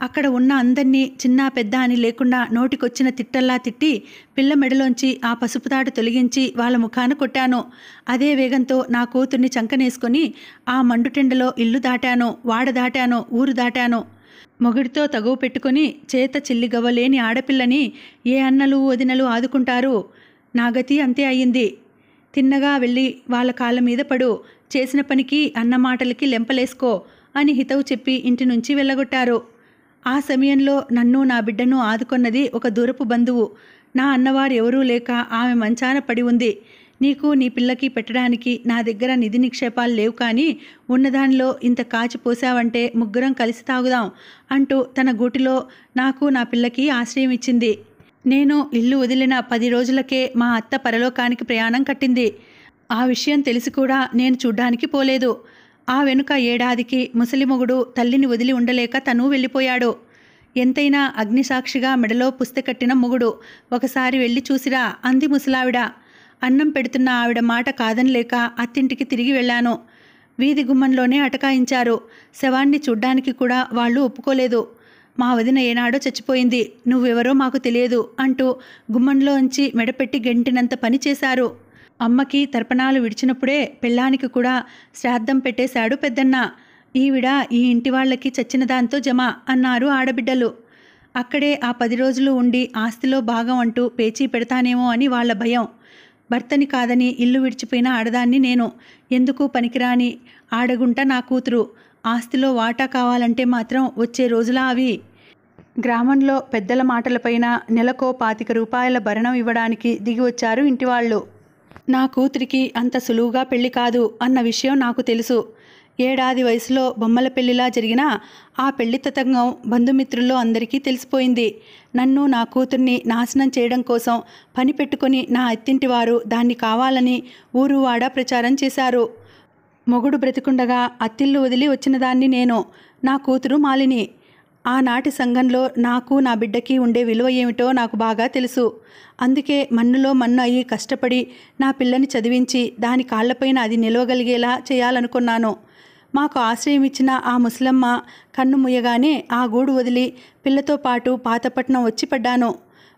అక్కడ ఉన్న అందర్నీ చిన్న పెద్ద అని లేకుండా నోటికొచ్చిన తిట్టల్లా తిట్టి పిల్ల మెడలోంచి ఆ పసుపుతాడు తొలగించి వాళ్ళ ముఖాన కొట్టాను. అదే వేగంతో నా కూతుర్ని చంకనేసుకొని ఆ మండుటెండలో ఇల్లు దాటాను, వాడ దాటాను, ఊరు దాటాను. మొగుడితో తగువ పెట్టుకుని చేత చిల్లిగవ్వలేని ఆడపిల్లని ఏ అన్నలు వదినలు ఆదుకుంటారు? నా గతి అంతే అయ్యింది. తిన్నగా వెళ్ళి వాళ్ళ కాళ్ళ మీద పడు, చేసిన పనికి అన్న మాటలకి లెంపలేసుకో అని హితవు చెప్పి ఇంటి నుంచి వెళ్ళగొట్టారు. ఆ సమయంలో నన్ను నా బిడ్డను ఆదుకొన్నది ఒక దూరపు బంధువు. నా అన్నవారు ఎవరూ లేక ఆమె మంచాన పడి ఉంది. నీకు నీ పిల్లకి పెట్టడానికి నా దగ్గర నిధి నిక్షేపాలు లేవు, కానీ ఉన్నదానిలో ఇంత కాచి పోసావంటే ముగ్గురం కలిసి తాగుదాం అంటూ తన గూటిలో నాకు నా పిల్లకి ఆశ్రయం ఇచ్చింది. నేను ఇల్లు వదిలిన 10 రోజులకే మా అత్త పరలోకానికి ప్రయాణం కట్టింది. ఆ విషయం తెలిసి కూడా నేను చూడ్డానికి పోలేదు. ఆ వెనుక ఏడాదికి ముసలిమొగుడు తల్లిని వదిలి ఉండలేక తను వెళ్ళిపోయాడు. ఎంతైనా అగ్నిసాక్షిగా మెడలో పుస్తకట్టిన మొగుడు. ఒకసారి వెళ్ళి చూసిరా అంది ముసలావిడ. అన్నం పెడుతున్న ఆవిడ మాట కాదనలేక అత్తింటికి తిరిగి వెళ్ళాను. వీధి గుమ్మంలోనే అటకాయించారు. శవాన్ని చూడ్డానికి కూడా వాళ్ళు ఒప్పుకోలేదు. మా వదిన ఏనాడో చచ్చిపోయింది, నువ్వెవరో మాకు తెలియదు అంటూ గుమ్మంలోంచి మెడపెట్టి గెంటినంత పని చేశారు. అమ్మకి తర్పణాలు విడిచినప్పుడే పెళ్ళానికి కూడా శ్రాద్ధం పెట్టేశాడు పెద్దన్న. ఈవిడ ఈ ఇంటి వాళ్ళకి చచ్చిన దాంతో జమ అన్నారు ఆడబిడ్డలు. అక్కడే ఆ 10 రోజులు ఉండి ఆస్తిలో భాగం అంటూ పేచీ పెడతానేమో అని వాళ్ళ భయం. భర్తని కాదని ఇల్లు విడిచిపోయిన ఆడదాన్ని నేను. ఎందుకు పనికిరాని ఆడగుంట నా కూతురు. ఆస్తిలో వాటా కావాలంటే మాత్రం వచ్చే రోజులా అవి. గ్రామంలో పెద్దల మాటలపైన నెలకో 25 రూపాయల భరణం ఇవ్వడానికి దిగి వచ్చారు ఇంటివాళ్ళు. నా కూతురికి అంత సులువుగా పెళ్లి కాదు అన్న విషయం నాకు తెలుసు. ఏడాది వయసులో బొమ్మల పెళ్లిలా జరిగిన ఆ పెళ్లి తతంగం బంధుమిత్రుల్లో అందరికీ తెలిసిపోయింది. నన్ను నా కూతుర్ని నాశనం చేయడం కోసం పని పెట్టుకొని నా అత్తింటి వారు దాన్ని కావాలని ఊరువాడ ప్రచారం చేశారు. మొగుడు బ్రతికుండగా అత్తిల్లు వదిలి వచ్చిన దాన్ని నేను. నా కూతురు మాలిని. ఆనాటి సంఘంలో నాకు నా బిడ్డకి ఉండే విలువ ఏమిటో నాకు బాగా తెలుసు. అందుకే మన్నులో మన్ను అయ్యి కష్టపడి నా పిల్లని చదివించి దాని కాళ్లపైన అది నిలవగలిగేలా చేయాలనుకున్నాను. మాకు ఆశ్రయం ఇచ్చిన ఆ ముసలమ్మ కన్ను ముయ్యగానే ఆ గూడు వదిలి పిల్లతో పాటు పాతపట్నం వచ్చి పడ్డాను.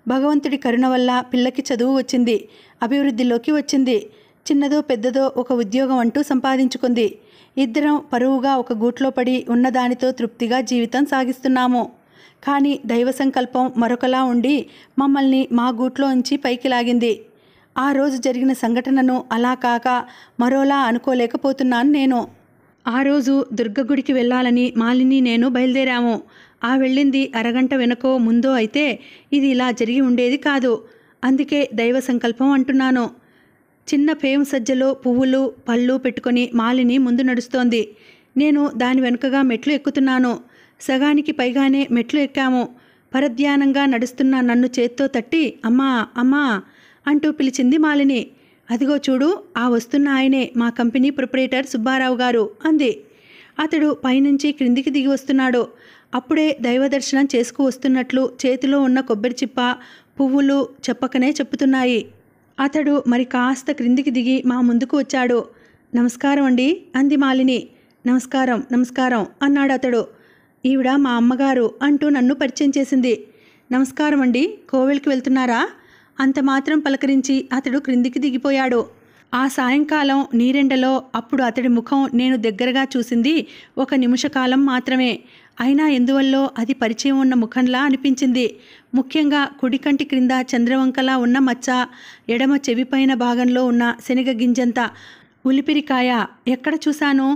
భగవంతుడి కరుణ వల్ల పిల్లకి చదువు వచ్చింది, అభివృద్ధిలోకి వచ్చింది. చిన్నదో పెద్దదో ఒక ఉద్యోగం అంటూ సంపాదించుకుంది. ఇద్దరం పరువుగా ఒక గూట్లో పడి ఉన్నదానితో తృప్తిగా జీవితం సాగిస్తున్నాము. కానీ దైవ సంకల్పం మరొకలా ఉండి మమ్మల్ని మా గూట్లో ఉంచి పైకి లాగింది. ఆ రోజు జరిగిన సంఘటనను అలా కాక మరోలా అనుకోలేకపోతున్నాను నేను. ఆ రోజు దుర్గగుడికి వెళ్ళాలని మాలిని నేను బయలుదేరాము. ఆ వెళ్ళింది అరగంట వెనకో ముందో అయితే ఇది ఇలా జరిగి ఉండేది కాదు. అందుకే దైవ సంకల్పం అంటున్నాను. చిన్న పేము సజ్జలో పువ్వులు పళ్ళు పెట్టుకొని మాలిని ముందు నడుస్తోంది. నేను దాని వెనుకగా మెట్లు ఎక్కుతున్నాను. సగానికి పైగానే మెట్లు ఎక్కాము. పరధ్యానంగా నడుస్తున్న నన్ను చేత్తో తట్టి అమ్మా అమ్మా అంటూ పిలిచింది మాలిని. అదిగో చూడు, ఆ వస్తున్న ఆయనే మా కంపెనీ ప్రొపరేటర్ సుబ్బారావు గారు అంది. అతడు పైనుంచి క్రిందికి దిగి వస్తున్నాడు. అప్పుడే దైవ దర్శనం చేసుకు వస్తున్నట్లు చేతిలో ఉన్న కొబ్బరి చిప్ప పువ్వులు చెప్పకనే చెప్పుతున్నాయి. అతడు మరి కాస్త క్రిందికి దిగి మా ముందుకు వచ్చాడు. నమస్కారం అండి అంది మాలిని. నమస్కారం నమస్కారం అన్నాడు అతడు. ఈవిడ మా అమ్మగారు అంటూ నన్ను పరిచయం చేసింది. నమస్కారం అండి, కోవెల్కి వెళ్తున్నారా? అంత మాత్రం పలకరించి అతడు క్రిందికి దిగిపోయాడు. ఆ సాయంకాలం నీరెండలో అప్పుడు అతడి ముఖం నేను దగ్గరగా చూసింది 1 నిమిషకాలం మాత్రమే. అయినా ఎందువల్లో అది పరిచయం ఉన్న ముఖంలా అనిపించింది. ముఖ్యంగా కుడి కంటి క్రింద చంద్రవంకలా ఉన్న మచ్చ, ఎడమ చెవిపైన భాగంలో ఉన్న శనగ గింజంత ఉలిపిరికాయ. ఎక్కడ చూశాను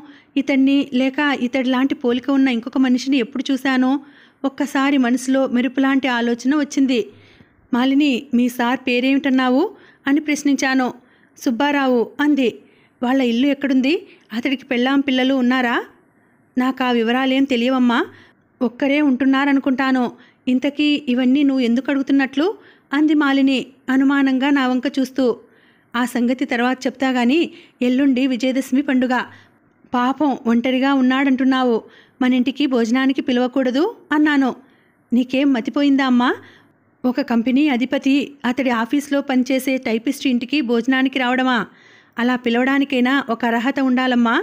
ఇతన్ని? లేక ఇతడిలాంటి పోలిక ఉన్న ఇంకొక మనిషిని ఎప్పుడు చూశాను? ఒక్కసారి మనసులో మెరుపులాంటి ఆలోచన వచ్చింది. మాలిని, మీ సార్ పేరేమిటన్నావు అని ప్రశ్నించాను. సుబ్బారావు అంది. వాళ్ళ ఇల్లు ఎక్కడుంది? అతడికి పెళ్ళాం పిల్లలు ఉన్నారా? నాకు ఆ వివరాలేం తెలియవమ్మా. ఒక్కరే ఉంటున్నారనుకుంటాను. ఇంతకీ ఇవన్నీ నువ్వు ఎందుకు అడుగుతున్నట్లు అంది మాలిని అనుమానంగా నా వంక చూస్తూ. ఆ సంగతి తర్వాత చెప్తా గాని, ఎల్లుండి విజయదశమి పండుగ. పాపం ఒంటరిగా ఉన్నాడంటున్నావు. మన ఇంటికి భోజనానికి పిలవకూడదు అన్నాను. నీకేం మతిపోయిందా అమ్మా? ఒక కంపెనీ అధిపతి అతడి ఆఫీస్లో పనిచేసే టైపిస్ట్ ఇంటికి భోజనానికి రావడమా? అలా పిలవడానికైనా ఒక అర్హత ఉండాలమ్మా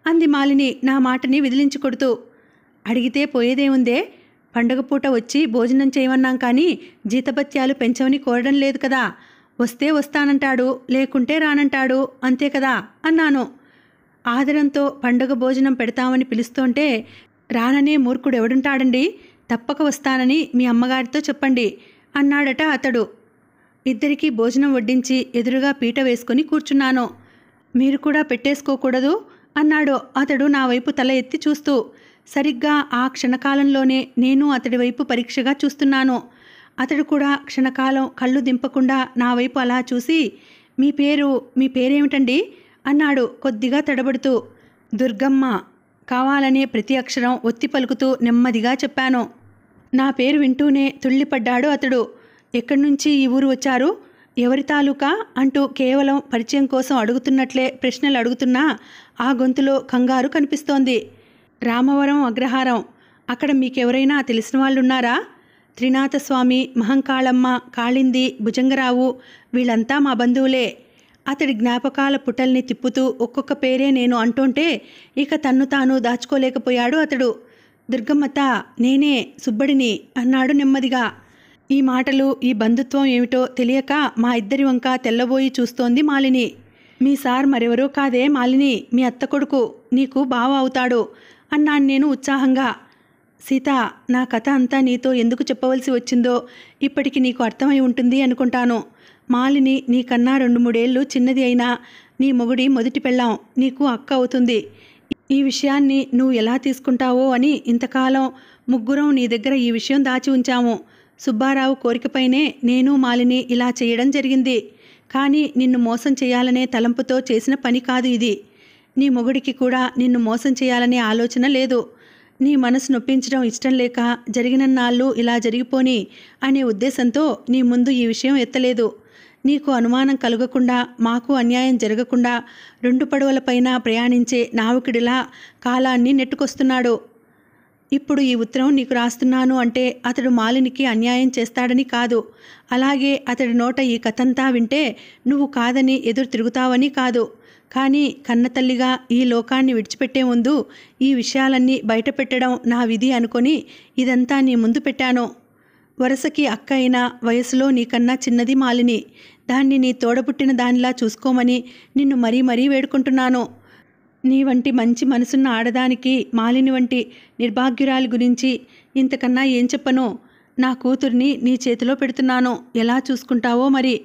అంది మాలిని నా మాటని విదిలించుకొడుతూ. అడిగితే పోయేదేముందే? పండగ పూట వచ్చి భోజనం చేయమన్నాం కానీ జీతభత్యాలు పెంచమని కోరడం లేదు కదా. వస్తే వస్తానంటాడు, లేకుంటే రానంటాడు, అంతే కదా అన్నాను. ఆదరంతో పండుగ భోజనం పెడతామని పిలుస్తుంటే రాననే మూర్ఖుడు ఎవడుంటాడండి? తప్పక వస్తానని మీ అమ్మగారితో చెప్పండి అన్నాడట అతడు. ఇద్దరికీ భోజనం వడ్డించి ఎదురుగా పీట వేసుకొని కూర్చున్నాను. మీరు కూడా పెట్టేసుకోకూడదు అన్నాడు అతడు నా వైపు తల ఎత్తి చూస్తూ. సరిగ్గా ఆ క్షణకాలంలోనే నేను అతడి వైపు పరీక్షగా చూస్తున్నాను. అతడు కూడా క్షణకాలం కళ్ళు దింపకుండా నా వైపు అలా చూసి మీ పేరేమిటండి అన్నాడు కొద్దిగా తడబడుతూ. దుర్గమ్మ. కావాలనే ప్రతి అక్షరం ఒత్తి పలుకుతూ నెమ్మదిగా చెప్పాను. నా పేరు వింటూనే తుళ్ళిపడ్డాడు అతడు. ఎక్కడి నుంచి ఈ ఊరు వచ్చారు? ఎవరి తాలూకా? అంటూ కేవలం పరిచయం కోసం అడుగుతున్నట్లే ప్రశ్నలు అడుగుతున్నా ఆ గొంతులో కంగారు కనిపిస్తోంది. రామవరం అగ్రహారం. అక్కడ మీకెవరైనా తెలిసిన వాళ్ళున్నారా? త్రినాథస్వామి, మహంకాళమ్మ, కాళింది, భుజంగరావు వీళ్ళంతా మా బంధువులే. అతడి జ్ఞాపకాల పుటల్ని తిప్పుతూ ఒక్కొక్క పేరే నేను అంటుంటే ఇక తన్ను తాను దాచుకోలేకపోయాడు అతడు. దుర్గమ్మత, నేనే సుబ్బడిని అన్నాడు నెమ్మదిగా. ఈ మాటలు, ఈ బంధుత్వం ఏమిటో తెలియక మా ఇద్దరి వంక తెల్లబోయి చూస్తోంది మాలిని. మీ సార్ మరెవరో కాదే మాలిని, మీ అత్త కొడుకు, నీకు బావ అవుతాడు అన్నాను నేను ఉత్సాహంగా. సీత, నా కథ అంతా నీతో ఎందుకు చెప్పవలసి వచ్చిందో ఇప్పటికి నీకు అర్థమై ఉంటుంది అనుకుంటాను. మాలిని నీకన్నా 2-3 ఏళ్ళు చిన్నది అయినా నీ మొగుడి మొదటి పెళ్ళాం, నీకు అక్క అవుతుంది. ఈ విషయాన్ని నువ్వు ఎలా తీసుకుంటావో అని ఇంతకాలం ముగ్గురం నీ దగ్గర ఈ విషయం దాచి ఉంచాము. సుబ్బారావు కోరికపైనే నేను మాలిని ఇలా చేయడం జరిగింది. కానీ నిన్ను మోసం చేయాలనే తలంపుతో చేసిన పని కాదు ఇది. నీ మొగుడికి కూడా నిన్ను మోసం చేయాలనే ఆలోచన లేదు. నీ మనసు నొప్పించడం ఇష్టం లేక జరిగినన్నాళ్ళు ఇలా జరిగిపోని అనే ఉద్దేశంతో నీ ముందు ఈ విషయం ఎత్తలేదు. నీకు అనుమానం కలగకుండా, మాకు అన్యాయం జరగకుండా 2 పడవలపైన ప్రయాణించే నావికుడిలా కాలాన్ని నెట్టుకొస్తున్నాడు. ఇప్పుడు ఈ ఉత్తరం నీకు రాస్తున్నాను అంటే అతడు మాలినికి అన్యాయం చేస్తాడని కాదు. అలాగే అతడి నోట ఈ కథంతా వింటే నువ్వు కాదని ఎదురు తిరుగుతావని కాదు. కానీ కన్నతల్లిగా ఈ లోకాన్ని విడిచిపెట్టే ముందు ఈ విషయాలన్నీ బయటపెట్టడం నా విధి అనుకొని ఇదంతా నీ ముందు పెట్టాను. వరసకి అక్క అయిన వయసులో నీకన్నా చిన్నది మాలిని. దాన్ని నీ తోడబుట్టిన దానిలా చూసుకోమని నిన్ను మరీ మరీ వేడుకుంటున్నాను. నీ వంటి మంచి మనసున్న ఆడదానికి మాలిని వంటి నిర్భాగ్యురాలి గురించి ఇంతకన్నా ఏం చెప్పను. నా కూతుర్ని నీ చేతిలో పెడుతున్నాను. ఎలా చూసుకుంటావో మరి.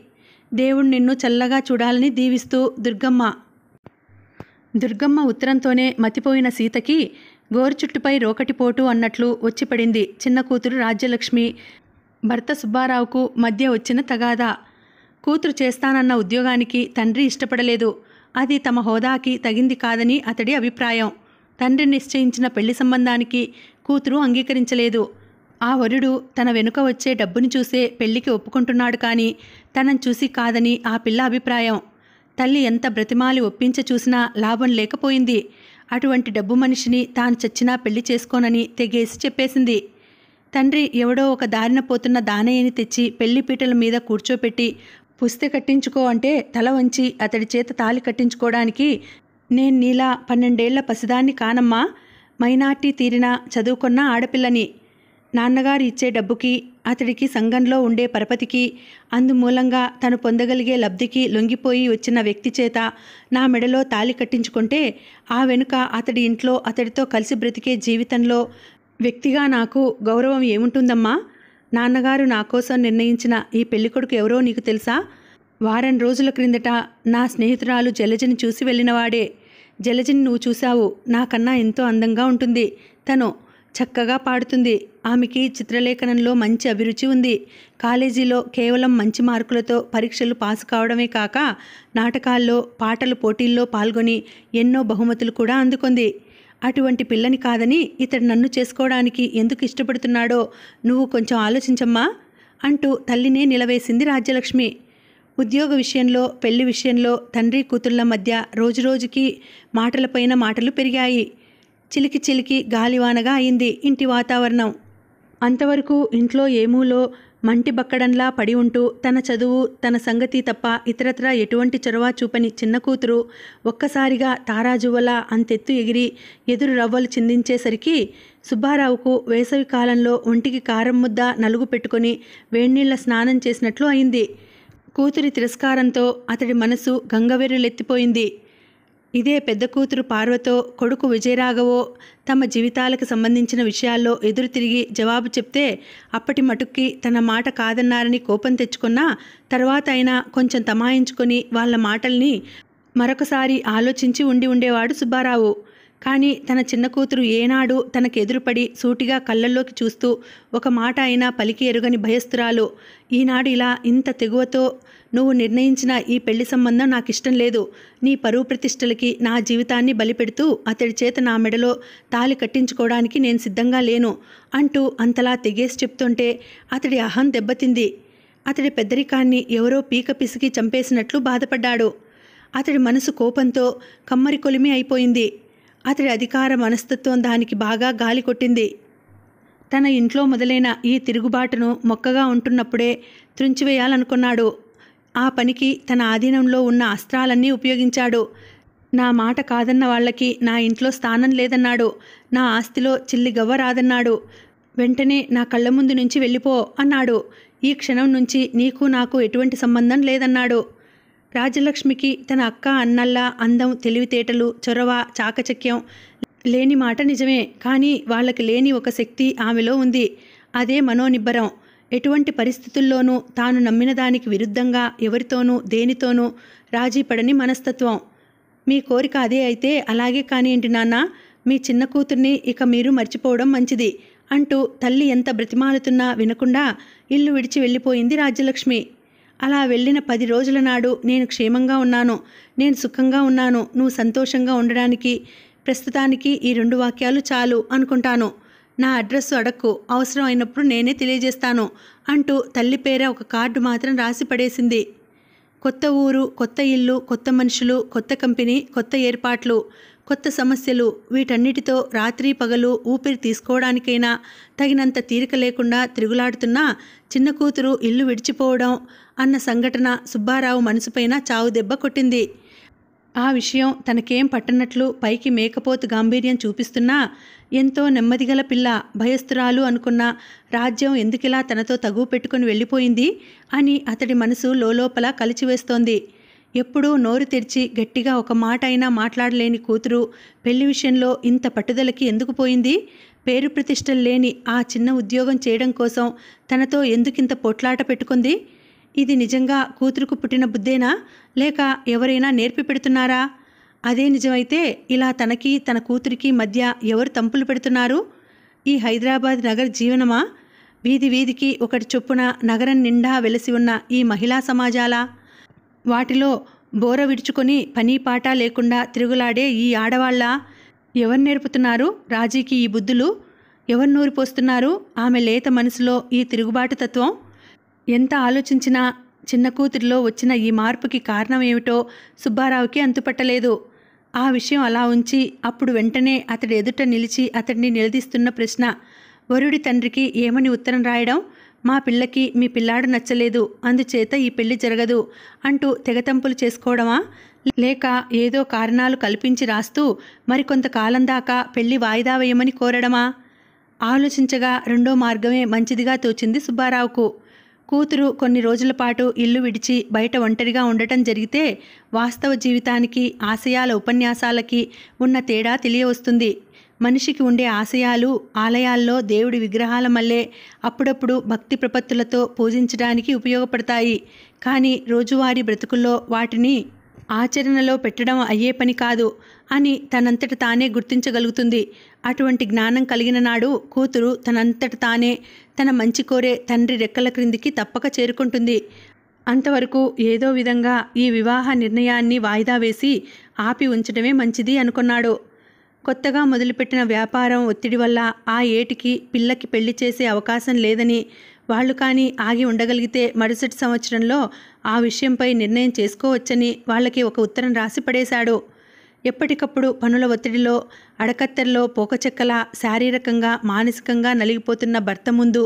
దేవుడు నిన్ను చల్లగా చూడాలని దీవిస్తూ దుర్గమ్మ. దుర్గమ్మ ఉత్తరంతోనే మతిపోయిన సీతకి గోరుచుట్టుపై రోకటిపోటు అన్నట్లు వచ్చిపడింది చిన్న కూతురు రాజ్యలక్ష్మి, భర్త సుబ్బారావుకు మధ్య వచ్చిన తగాదా. కూతురు చేస్తానన్న ఉద్యోగానికి తండ్రి ఇష్టపడలేదు. అది తమ హోదాకి తగింది కాదని అతడి అభిప్రాయం. తండ్రి నిశ్చయించిన పెళ్లి సంబంధానికి కూతురు అంగీకరించలేదు. ఆ వరుడు తన వెనుక వచ్చే డబ్బుని చూసే పెళ్లికి ఒప్పుకుంటున్నాడు కానీ తనని చూసి కాదని ఆ పిల్ల అభిప్రాయం. తల్లి ఎంత బ్రతిమాలి ఒప్పించ చూసినా లాభం లేకపోయింది. అటువంటి డబ్బు మనిషిని తాను చచ్చినా పెళ్లి చేసుకోనని తెగేసి చెప్పేసింది. తండ్రి ఎవడో ఒక దారిన పోతున్న దానయ్యని తెచ్చి పెళ్లి పీటల మీద కూర్చోపెట్టి పుస్తె కట్టించుకో అంటే తల వంచి అతడి చేత తాలి కట్టించుకోవడానికి నేను నీలా 12 ఏళ్ల పసిదాన్ని కానమ్మా. మైనార్టీ తీరిన చదువుకున్న ఆడపిల్లని. నాన్నగారు ఇచ్చే డబ్బుకి, అతడికి సంఘంలో ఉండే పరపతికి, అందుమూలంగా తను పొందగలిగే లబ్ధికి లొంగిపోయి వచ్చిన వ్యక్తి చేత నా మెడలో తాలి కట్టించుకుంటే ఆ వెనుక అతడి ఇంట్లో అతడితో కలిసి బ్రతికే జీవితంలో వ్యక్తిగా నాకు గౌరవం ఏముంటుందమ్మా? నాన్నగారు నా కోసం నిర్ణయించిన ఈ పెళ్ళికొడుకు ఎవరో నీకు తెలుసా? వారం రోజుల క్రిందట నా స్నేహితురాలు జలజని చూసి వెళ్ళినవాడే. జలజని నువ్వు చూశావు. నాకన్నా ఎంతో అందంగా ఉంటుంది. తను చక్కగా పాడుతుంది. ఆమెకి చిత్రలేఖనంలో మంచి అభిరుచి ఉంది. కాలేజీలో కేవలం మంచి మార్కులతో పరీక్షలు పాసు కావడమే కాక నాటకాల్లో, పాటల పోటీల్లో పాల్గొని ఎన్నో బహుమతులు కూడా అందుకుంది. అటువంటి పిల్లని కాదని ఇతడు నన్ను చేసుకోవడానికి ఎందుకు ఇష్టపడుతున్నాడో నువ్వు కొంచెం ఆలోచించమ్మా అంటూ తల్లినే నిలవేసింది రాజ్యలక్ష్మి. ఉద్యోగ విషయంలో, పెళ్లి విషయంలో తండ్రి కూతుళ్ల మధ్య రోజురోజుకి మాటలపైన మాటలు పెరిగాయి. చిలికి చిలికి గాలివానగా అయింది ఇంటి వాతావరణం. అంతవరకు ఇంట్లో ఏమూలో మంటి బక్కడంలా పడి ఉంటూ తన చదువు, తన సంగతి తప్ప ఇతరత్రా ఎటువంటి చొరవ చూపని చిన్న కూతురు ఒక్కసారిగా తారాజువ్వలా అంతెత్తు ఎగిరి ఎదురు రవ్వలు చిందించేసరికి సుబ్బారావుకు వేసవి కాలంలో ఒంటికి కారం ముద్ద నలుగు పెట్టుకొని వేడినీళ్ల స్నానం చేసినట్లు అయింది. కూతురి తిరస్కారంతో అతడి మనసు గంగవెర్రులెత్తిపోయింది. ఇదే పెద్ద కూతురు పార్వతో కొడుకు విజయరాఘవో తమ జీవితాలకు సంబంధించిన విషయాల్లో ఎదురు తిరిగి జవాబు చెప్తే అప్పటి మటుక్కి తన మాట కాదన్నారని కోపం తెచ్చుకున్నా తర్వాత అయినా కొంచెం తమాయించుకొని వాళ్ళ మాటల్ని మరొకసారి ఆలోచించి ఉండేవాడు సుబ్బారావు. కానీ తన చిన్న కూతురు ఏనాడు తనకు ఎదురుపడి సూటిగా కళ్ళల్లోకి చూస్తూ ఒక మాట అయినా పలికి ఎరుగని భయస్థురాలు ఈనాడు ఇలా ఇంత తెగువతో నువ్వు నిర్ణయించిన ఈ పెళ్లి సంబంధం నాకు ఇష్టం లేదు. నీ పరువు ప్రతిష్టలకి నా జీవితాన్ని బలిపెడుతూ అతడి చేత నా మెడలో తాలి కట్టించుకోవడానికి నేను సిద్ధంగా లేను అంటూ అంతలా తెగేసి చెప్తుంటే అతడి అహం దెబ్బతింది. అతడి పెద్దరికాన్ని ఎవరో పీక పిసికి చంపేసినట్లు బాధపడ్డాడు. అతడి మనసు కోపంతో కమ్మరి కొలిమి అయిపోయింది. అతడి అధికార మనస్తత్వం దానికి బాగా గాలి కొట్టింది. తన ఇంట్లో మొదలైన ఈ తిరుగుబాటును మొక్కగా ఉంటున్నప్పుడే త్రుంచివేయాలనుకున్నాడు. ఆ పనికి తన ఆధీనంలో ఉన్న అస్త్రాలన్నీ ఉపయోగించాడు. నా మాట కాదన్న వాళ్ళకి నా ఇంట్లో స్థానం లేదన్నాడు. నా ఆస్తిలో చిల్లి గవ్వ రాదన్నాడు. వెంటనే నా కళ్ళ ముందు నుంచి వెళ్ళిపో అన్నాడు. ఈ క్షణం నుంచి నీకు నాకు ఎటువంటి సంబంధం లేదన్నాడు. రాజ్యలక్ష్మికి తన అక్క అన్నల్లా అందం, తెలివితేటలు, చొరవ, చాకచక్యం లేని మాట నిజమే. కానీ వాళ్ళకి లేని ఒక శక్తి ఆమెలో ఉంది. అదే మనోనిబ్బరం. ఎటువంటి పరిస్థితుల్లోనూ తాను నమ్మిన దానికి విరుద్ధంగా ఎవరితోనూ దేనితోనూ రాజీ పడని మనస్తత్వం. మీ కోరిక అదే అయితే అలాగే కానియండి నాన్న, మీ చిన్న కూతుర్ని ఇక మీరు మర్చిపోవడం మంచిది అంటూ తల్లి ఎంత బ్రతిమాలుతున్నా వినకుండా ఇల్లు విడిచి వెళ్ళిపోయింది రాజ్యలక్ష్మి. అలా వెళ్ళిన 10 రోజుల నాడు నేను క్షేమంగా ఉన్నాను, నేను సుఖంగా ఉన్నాను, నువ్వు సంతోషంగా ఉండడానికి ప్రస్తుతానికి ఈ 2 వాక్యాలు చాలు అనుకుంటాను. నా అడ్రస్సు అడక్కు, అవసరం అయినప్పుడు నేనే తెలియజేస్తాను అంటూ తల్లి పేర ఒక కార్డు మాత్రం రాసి పడేసింది. కొత్త ఊరు, కొత్త ఇల్లు, కొత్త మనుషులు, కొత్త కంపెనీ, కొత్త ఏర్పాట్లు, కొత్త సమస్యలు, వీటన్నిటితో రాత్రి పగలు ఊపిరి తీసుకోవడానికైనా తగినంత తీరిక లేకుండా తిరుగులాడుతున్న చిన్న కూతురు ఇల్లు విడిచిపోవడం అన్న సంఘటన సుబ్బారావు మనసుపైన చావు దెబ్బ కొట్టింది. ఆ విషయం తనకేం పట్టనట్లు పైకి మేకపోతు గాంభీర్యం చూపిస్తున్నా ఎంతో నెమ్మదిగల పిల్ల, భయస్థురాలు అనుకున్న రాజ్యం ఎందుకిలా తనతో తగువ పెట్టుకుని వెళ్ళిపోయింది అని అతడి మనసు లోలోపల కలిచివేస్తోంది. ఎప్పుడూ నోరు తెరిచి గట్టిగా ఒక మాట అయినా మాట్లాడలేని కూతురు పెళ్లి విషయంలో ఇంత పట్టుదలకి ఎందుకు పోయింది? పేరు ప్రతిష్టలు లేని ఆ చిన్న ఉద్యోగం చేయడం కోసం తనతో ఎందుకింత పోట్లాట పెట్టుకుంది? ఇది నిజంగా కూతురుకు పుట్టిన బుద్ధేనా, లేక ఎవరైనా నేర్పి పెడుతున్నారా? అదే నిజమైతే ఇలా తనకి తన కూతురికి మధ్య ఎవరు తంపులు పెడుతున్నారు? ఈ హైదరాబాద్ నగర జీవనమా? వీధి వీధికి ఒకటి చొప్పున నగరం నిండా వెలసి ఉన్న ఈ మహిళా సమాజాలా? వాటిలో బోర విడుచుకొని పని పాట లేకుండా తిరుగులాడే ఈ ఆడవాళ్ళ? ఎవరు నేర్పుతున్నారు రాజీకి ఈ బుద్ధులు? ఎవరు నూరిపోస్తున్నారు ఆమె లేత మనసులో ఈ తిరుగుబాటు తత్వం? ఎంత ఆలోచించినా చిన్న కూతురిలో వచ్చిన ఈ మార్పుకి కారణం ఏమిటో సుబ్బారావుకి అంతుపట్టలేదు. ఆ విషయం అలా ఉంచి అప్పుడు వెంటనే అతడి ఎదుట నిలిచి అతడిని నిలదీస్తున్న ప్రశ్న, వరుడి తండ్రికి ఏమని ఉత్తరం రాయడం? మా పిల్లకి మీ పిల్లాడు నచ్చలేదు, అందుచేత ఈ పెళ్లి జరగదు అంటూ తెగతంపులు చేసుకోవడమా? లేక ఏదో కారణాలు కల్పించి రాస్తూ మరికొంతకాలం దాకా పెళ్లి వాయిదా వేయమని కోరడమా? ఆలోచించగా రెండో మార్గమే మంచిదిగా తోచింది సుబ్బారావుకు. కూతురు కొన్ని రోజుల పాటు ఇల్లు విడిచి బయట ఒంటరిగా ఉండటం జరిగితే వాస్తవ జీవితానికి, ఆశయాల ఉపన్యాసాలకి ఉన్న తేడా తెలియవస్తుంది. మనిషికి ఉండే ఆశయాలు ఆలయాల్లో దేవుడి విగ్రహాల మల్లే అప్పుడప్పుడు భక్తి ప్రపత్తులతో పూజించడానికి ఉపయోగపడతాయి. కానీ రోజువారీ బ్రతుకుల్లో వాటిని ఆచరణలో పెట్టడం అయ్యే పని కాదు అని తనంతట తానే గుర్తించగలుగుతుంది. అటువంటి జ్ఞానం కలిగిన నాడు కూతురు తనంతట తానే తన మంచి కోరే తండ్రి రెక్కల క్రిందికి తప్పక చేరుకుంటుంది. అంతవరకు ఏదో విధంగా ఈ వివాహ నిర్ణయాన్ని వాయిదా వేసి ఆపి ఉంచడమే మంచిది అనుకున్నాడు. కొత్తగా మొదలుపెట్టిన వ్యాపారం ఒత్తిడి వల్ల ఆ ఏటికి పిల్లకి పెళ్లి చేసే అవకాశం లేదని, వాళ్ళు కానీ ఆగి ఉండగలిగితే మరుసటి సంవత్సరంలో ఆ విషయంపై నిర్ణయం చేసుకోవచ్చని వాళ్ళకి ఒక ఉత్తరం రాసి పడేశాడు. ఎప్పటికప్పుడు పనుల ఒత్తిడిలో అడకత్తెరలో పోకచెక్కలా శారీరకంగా మానసికంగా నలిగిపోతున్న భర్త ముందు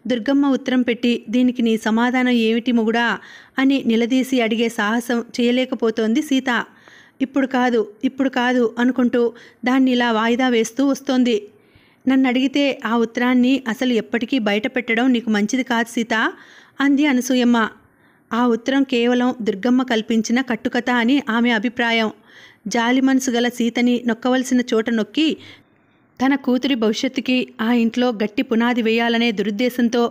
దుర్గమ్మ ఉత్తరం పెట్టి, దీనికి నీ సమాధానం ఏమిటి మొగుడా అని నిలదీసి అడిగే సాహసం చేయలేకపోతోంది సీత. ఇప్పుడు కాదు అనుకుంటూ దాన్ని ఇలా వాయిదా వేస్తూ వస్తోంది. నన్ను అడిగితే ఆ ఉత్తరాన్ని అసలు ఎప్పటికీ బయట పెట్టడం నీకు మంచిది కాదు సీత అంది అనసూయమ్మ. ఆ ఉత్తరం కేవలం దుర్గమ్మ కల్పించిన కట్టుకథ అని ఆమె అభిప్రాయం. జాలి మనసు గల సీతని నొక్కవలసిన చోట నొక్కి తన కూతురి భవిష్యత్తుకి ఆ ఇంట్లో గట్టి పునాది వేయాలనే దురుద్దేశంతో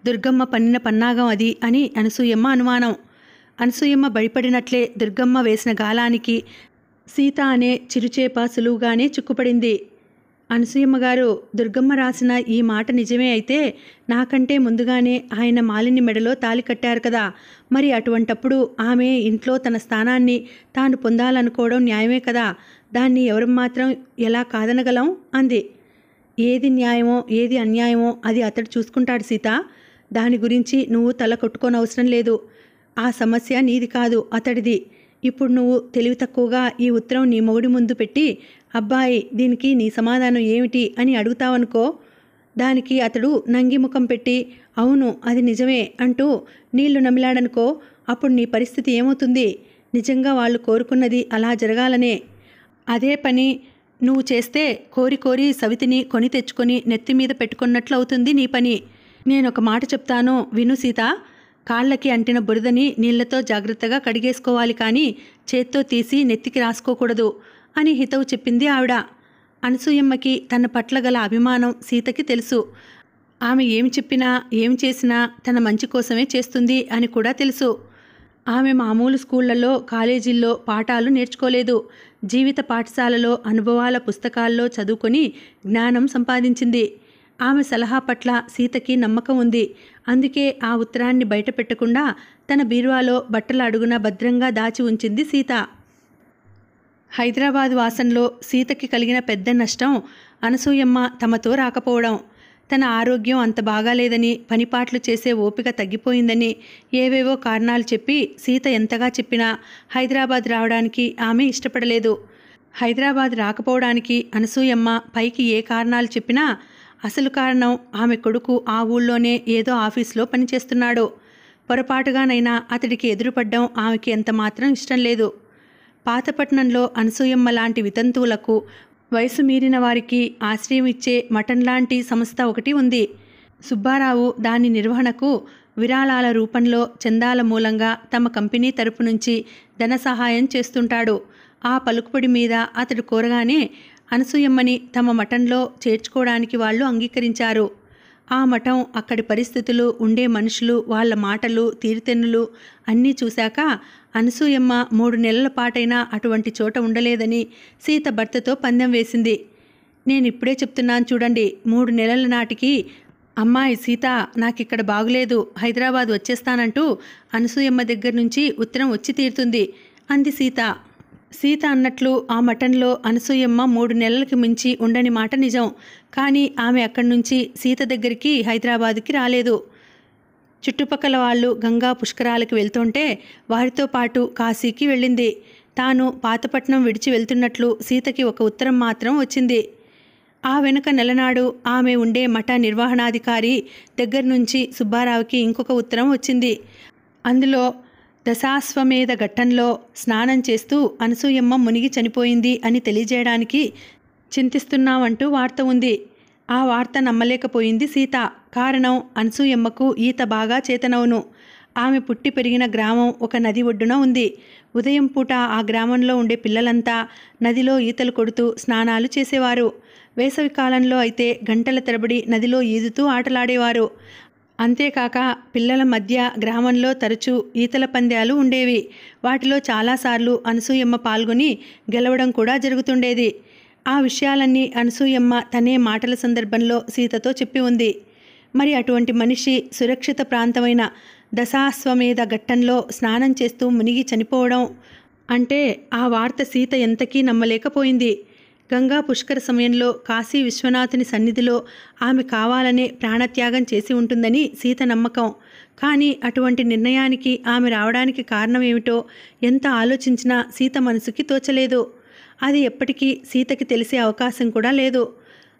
దుర్గమ్మ పన్నిన పన్నాగం అది అని అనసూయమ్మ అనుమానం. అనసూయమ్మ భయపడినట్లే దుర్గమ్మ వేసిన గాలానికి సీత అనే చిరుచేప సులువుగానే చిక్కుపడింది. అనసూయమ్మ గారు, దుర్గమ్మ రాసిన ఈ మాట నిజమే అయితే నాకంటే ముందుగానే ఆయన మాలిని మెడలో తాలి కట్టారు కదా, మరి అటువంటప్పుడు ఆమె ఇంట్లో తన స్థానాన్ని తాను పొందాలనుకోవడం న్యాయమే కదా, దాన్ని ఎవరు మాత్రం ఎలా కాదనగలం అంది. ఏది న్యాయమో ఏది అన్యాయమో అది అతడు చూసుకుంటాడు సీత. దాని గురించి నువ్వు తల కొట్టుకోనవసరం లేదు. ఆ సమస్య నీది కాదు, అతడిది. ఇప్పుడు నువ్వు తెలివి తక్కువగా ఈ ఉత్తరం నీ మొగుడి ముందు పెట్టి, అబ్బాయి దీనికి నీ సమాధానం ఏమిటి అని అడుగుతావనుకో, దానికి అతడు నంగి ముఖం పెట్టి అవును అది నిజమే అంటూ నీళ్లు నమిలాడనుకో, అప్పుడు నీ పరిస్థితి ఏమవుతుంది? నిజంగా వాళ్ళు కోరుకున్నది అలా జరగాలనే. అదే పని నువ్వు చేస్తే కోరి కోరి సవితిని కొని తెచ్చుకొని నెత్తిమీద పెట్టుకున్నట్లు అవుతుంది నీ పని. నేనొక మాట చెప్తాను విను సీత, కాళ్ళకి అంటిన బురదని నీళ్లతో జాగ్రత్తగా కడిగేసుకోవాలి, కానీ చేత్తో తీసి నెత్తికి రాసుకోకూడదు అని హితవు చెప్పింది ఆవిడ. అనసూయమ్మకి తన పట్ల గల అభిమానం సీతకి తెలుసు. ఆమె ఏమి చెప్పినా ఏం చేసినా తన మంచి కోసమే చేస్తుంది అని కూడా తెలుసు. ఆమె మామూలు స్కూళ్లలో కాలేజీల్లో పాఠాలు నేర్చుకోలేదు. జీవిత పాఠశాలలో అనుభవాల పుస్తకాల్లో చదువుకొని జ్ఞానం సంపాదించింది. ఆమె సలహా పట్ల సీతకి నమ్మకం ఉంది. అందుకే ఆ ఉత్తరాన్ని బయట పెట్టకుండా తన బీరువాలో బట్టల అడుగున భద్రంగా దాచి ఉంచింది సీత. హైదరాబాద్ వాసంలో సీతకి కలిగిన పెద్ద నష్టం అనసూయమ్మ తమతో రాకపోవడం. తన ఆరోగ్యం అంత బాగాలేదని, పనిపాట్లు చేసే ఓపిక తగ్గిపోయిందని ఏవేవో కారణాలు చెప్పి సీత ఎంతగా చెప్పినా హైదరాబాద్ రావడానికి ఆమె ఇష్టపడలేదు. హైదరాబాద్ రాకపోవడానికి అనసూయమ్మ పైకి ఏ కారణాలు చెప్పినా అసలు కారణం ఆమె కొడుకు ఆ ఊళ్ళోనే ఏదో ఆఫీస్లో పనిచేస్తున్నాడు. పొరపాటుగానైనా అతడికి ఎదురుపడ్డం ఆమెకి ఎంత మాత్రం ఇష్టం లేదు. పాతపట్నంలో అనసూయమ్మ లాంటి వితంతువులకు, వయసు మీరిన వారికి ఆశ్రయం ఇచ్చే మఠం లాంటి సంస్థ ఒకటి ఉంది. సుబ్బారావు దాని నిర్వహణకు విరాళాల రూపంలో చందాల మూలంగా తమ కంపెనీ తరపు నుంచి ధన సహాయం చేస్తుంటాడు. ఆ పలుకుబడి మీద అతడు కోరగానే అనసూయమ్మని తమ మఠంలో చేర్చుకోవడానికి వాళ్ళు అంగీకరించారు. ఆ మఠం, అక్కడి పరిస్థితులు, ఉండే మనుషులు, వాళ్ళ మాటలు, తీరుతెన్నులు అన్నీ చూశాక అనసూయమ్మ 3 నెలల పాటైనా అటువంటి చోట ఉండలేదని సీత భర్తతో పందెం వేసింది. నేనిప్పుడే చెప్తున్నాను చూడండి, 3 నెలల నాటికి అమ్మాయి సీత నాకిక్కడ బాగులేదు, హైదరాబాద్ వచ్చేస్తానంటూ అనసూయమ్మ దగ్గర నుంచి ఉత్తరం వచ్చి తీరుతుంది అంది సీత. సీత అన్నట్లు ఆ మఠంలో అనసూయమ్మ 3 నెలలకి మించి ఉండని మాట నిజం. కానీ ఆమె అక్కడి నుంచి సీత దగ్గరికి హైదరాబాదుకి రాలేదు. చుట్టుపక్కల వాళ్ళు గంగా పుష్కరాలకు వెళ్తుంటే వారితో పాటు కాశీకి వెళ్ళింది. తాను పాతపట్నం విడిచి వెళ్తున్నట్లు సీతకి ఒక ఉత్తరం మాత్రం వచ్చింది. ఆ వెనుక నెలనాడు ఆమె ఉండే మఠ నిర్వహణాధికారి దగ్గర నుంచి సుబ్బారావుకి ఇంకొక ఉత్తరం వచ్చింది. అందులో దశాశ్వమేధ ఘట్టంలో స్నానం చేస్తూ అనసూయమ్మ మునిగి చనిపోయింది అని తెలియజేయడానికి చింతిస్తున్నామంటూ వార్త ఉంది. ఆ వార్త నమ్మలేకపోయింది సీత. కారణం, అనసూయమ్మకు ఈత బాగా చేతనవును. ఆమె పుట్టి పెరిగిన గ్రామం ఒక నది ఒడ్డున ఉంది. ఉదయం పూట ఆ గ్రామంలో ఉండే పిల్లలంతా నదిలో ఈతలు కొడుతూ స్నానాలు చేసేవారు. వేసవి కాలంలో అయితే గంటల తరబడి నదిలో ఈదుతూ ఆటలాడేవారు. అంతేకాక పిల్లల మధ్య గ్రామంలో తరచూ ఈతల పందాలు ఉండేవి. వాటిలో చాలాసార్లు అనసూయమ్మ పాల్గొని గెలవడం కూడా జరుగుతుండేది. ఆ విషయాలన్నీ అనసూయమ్మ తనే మాటల సందర్భంలో సీతతో చెప్పి ఉంది. మరి అటువంటి మనిషి సురక్షిత ప్రాంతమైన దశాశ్వమేధ ఘట్టంలో స్నానం చేస్తూ మునిగి చనిపోవడం అంటే ఆ వార్త సీత ఎంతకీ నమ్మలేకపోయింది. గంగా పుష్కర సమయంలో కాశీ విశ్వనాథుని సన్నిధిలో ఆమె కావాలనే ప్రాణత్యాగం చేసి ఉంటుందని సీత నమ్మకం. కానీ అటువంటి నిర్ణయానికి ఆమె రావడానికి కారణం ఏమిటో ఎంత ఆలోచించినా సీత మనసుకి తోచలేదు. అది ఎప్పటికీ సీతకి తెలిసే అవకాశం కూడా లేదు.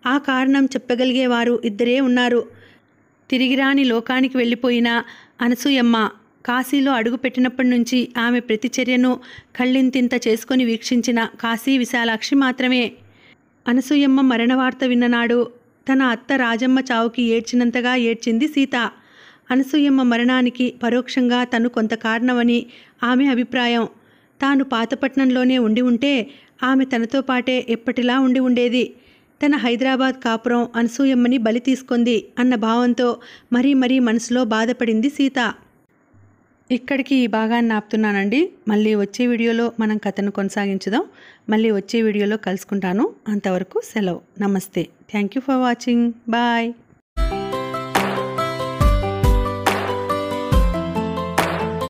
ఆ కారణం చెప్పగలిగేవారు ఇద్దరే ఉన్నారు. తిరిగిరాని లోకానికి వెళ్ళిపోయిన అనసూయమ్మ. కాశీలో అడుగుపెట్టినప్పటి నుంచి ఆమె ప్రతిచర్యను కళ్ళింతింత చేసుకొని వీక్షించిన కాశీ విశాలాక్షి మాత్రమే. అనసూయమ్మ మరణవార్త విన్ననాడు తన అత్త రాజమ్మ చావుకి ఏడ్చినంతగా ఏడ్చింది సీత. అనసూయమ్మ మరణానికి పరోక్షంగా తను కొంత కారణమని ఆమె అభిప్రాయం. తాను పాతపట్నంలోనే ఉండి ఉంటే ఆమె తనతో పాటే ఎప్పటిలా ఉండి ఉండేది. తన హైదరాబాద్ కాపురం అనసూయమ్మని బలి తీసుకుంది అన్న భావంతో మరీ మరీ మనసులో బాధపడింది సీత. ఇక్కడికి ఈ భాగాన్ని ఆపుతున్నానండి. మళ్ళీ వచ్చే వీడియోలో మనం కథను కొనసాగించుదాం. మళ్ళీ వచ్చే వీడియోలో కలుసుకుంటాను. అంతవరకు సెలవు. నమస్తే. Thank you for watching. Bye.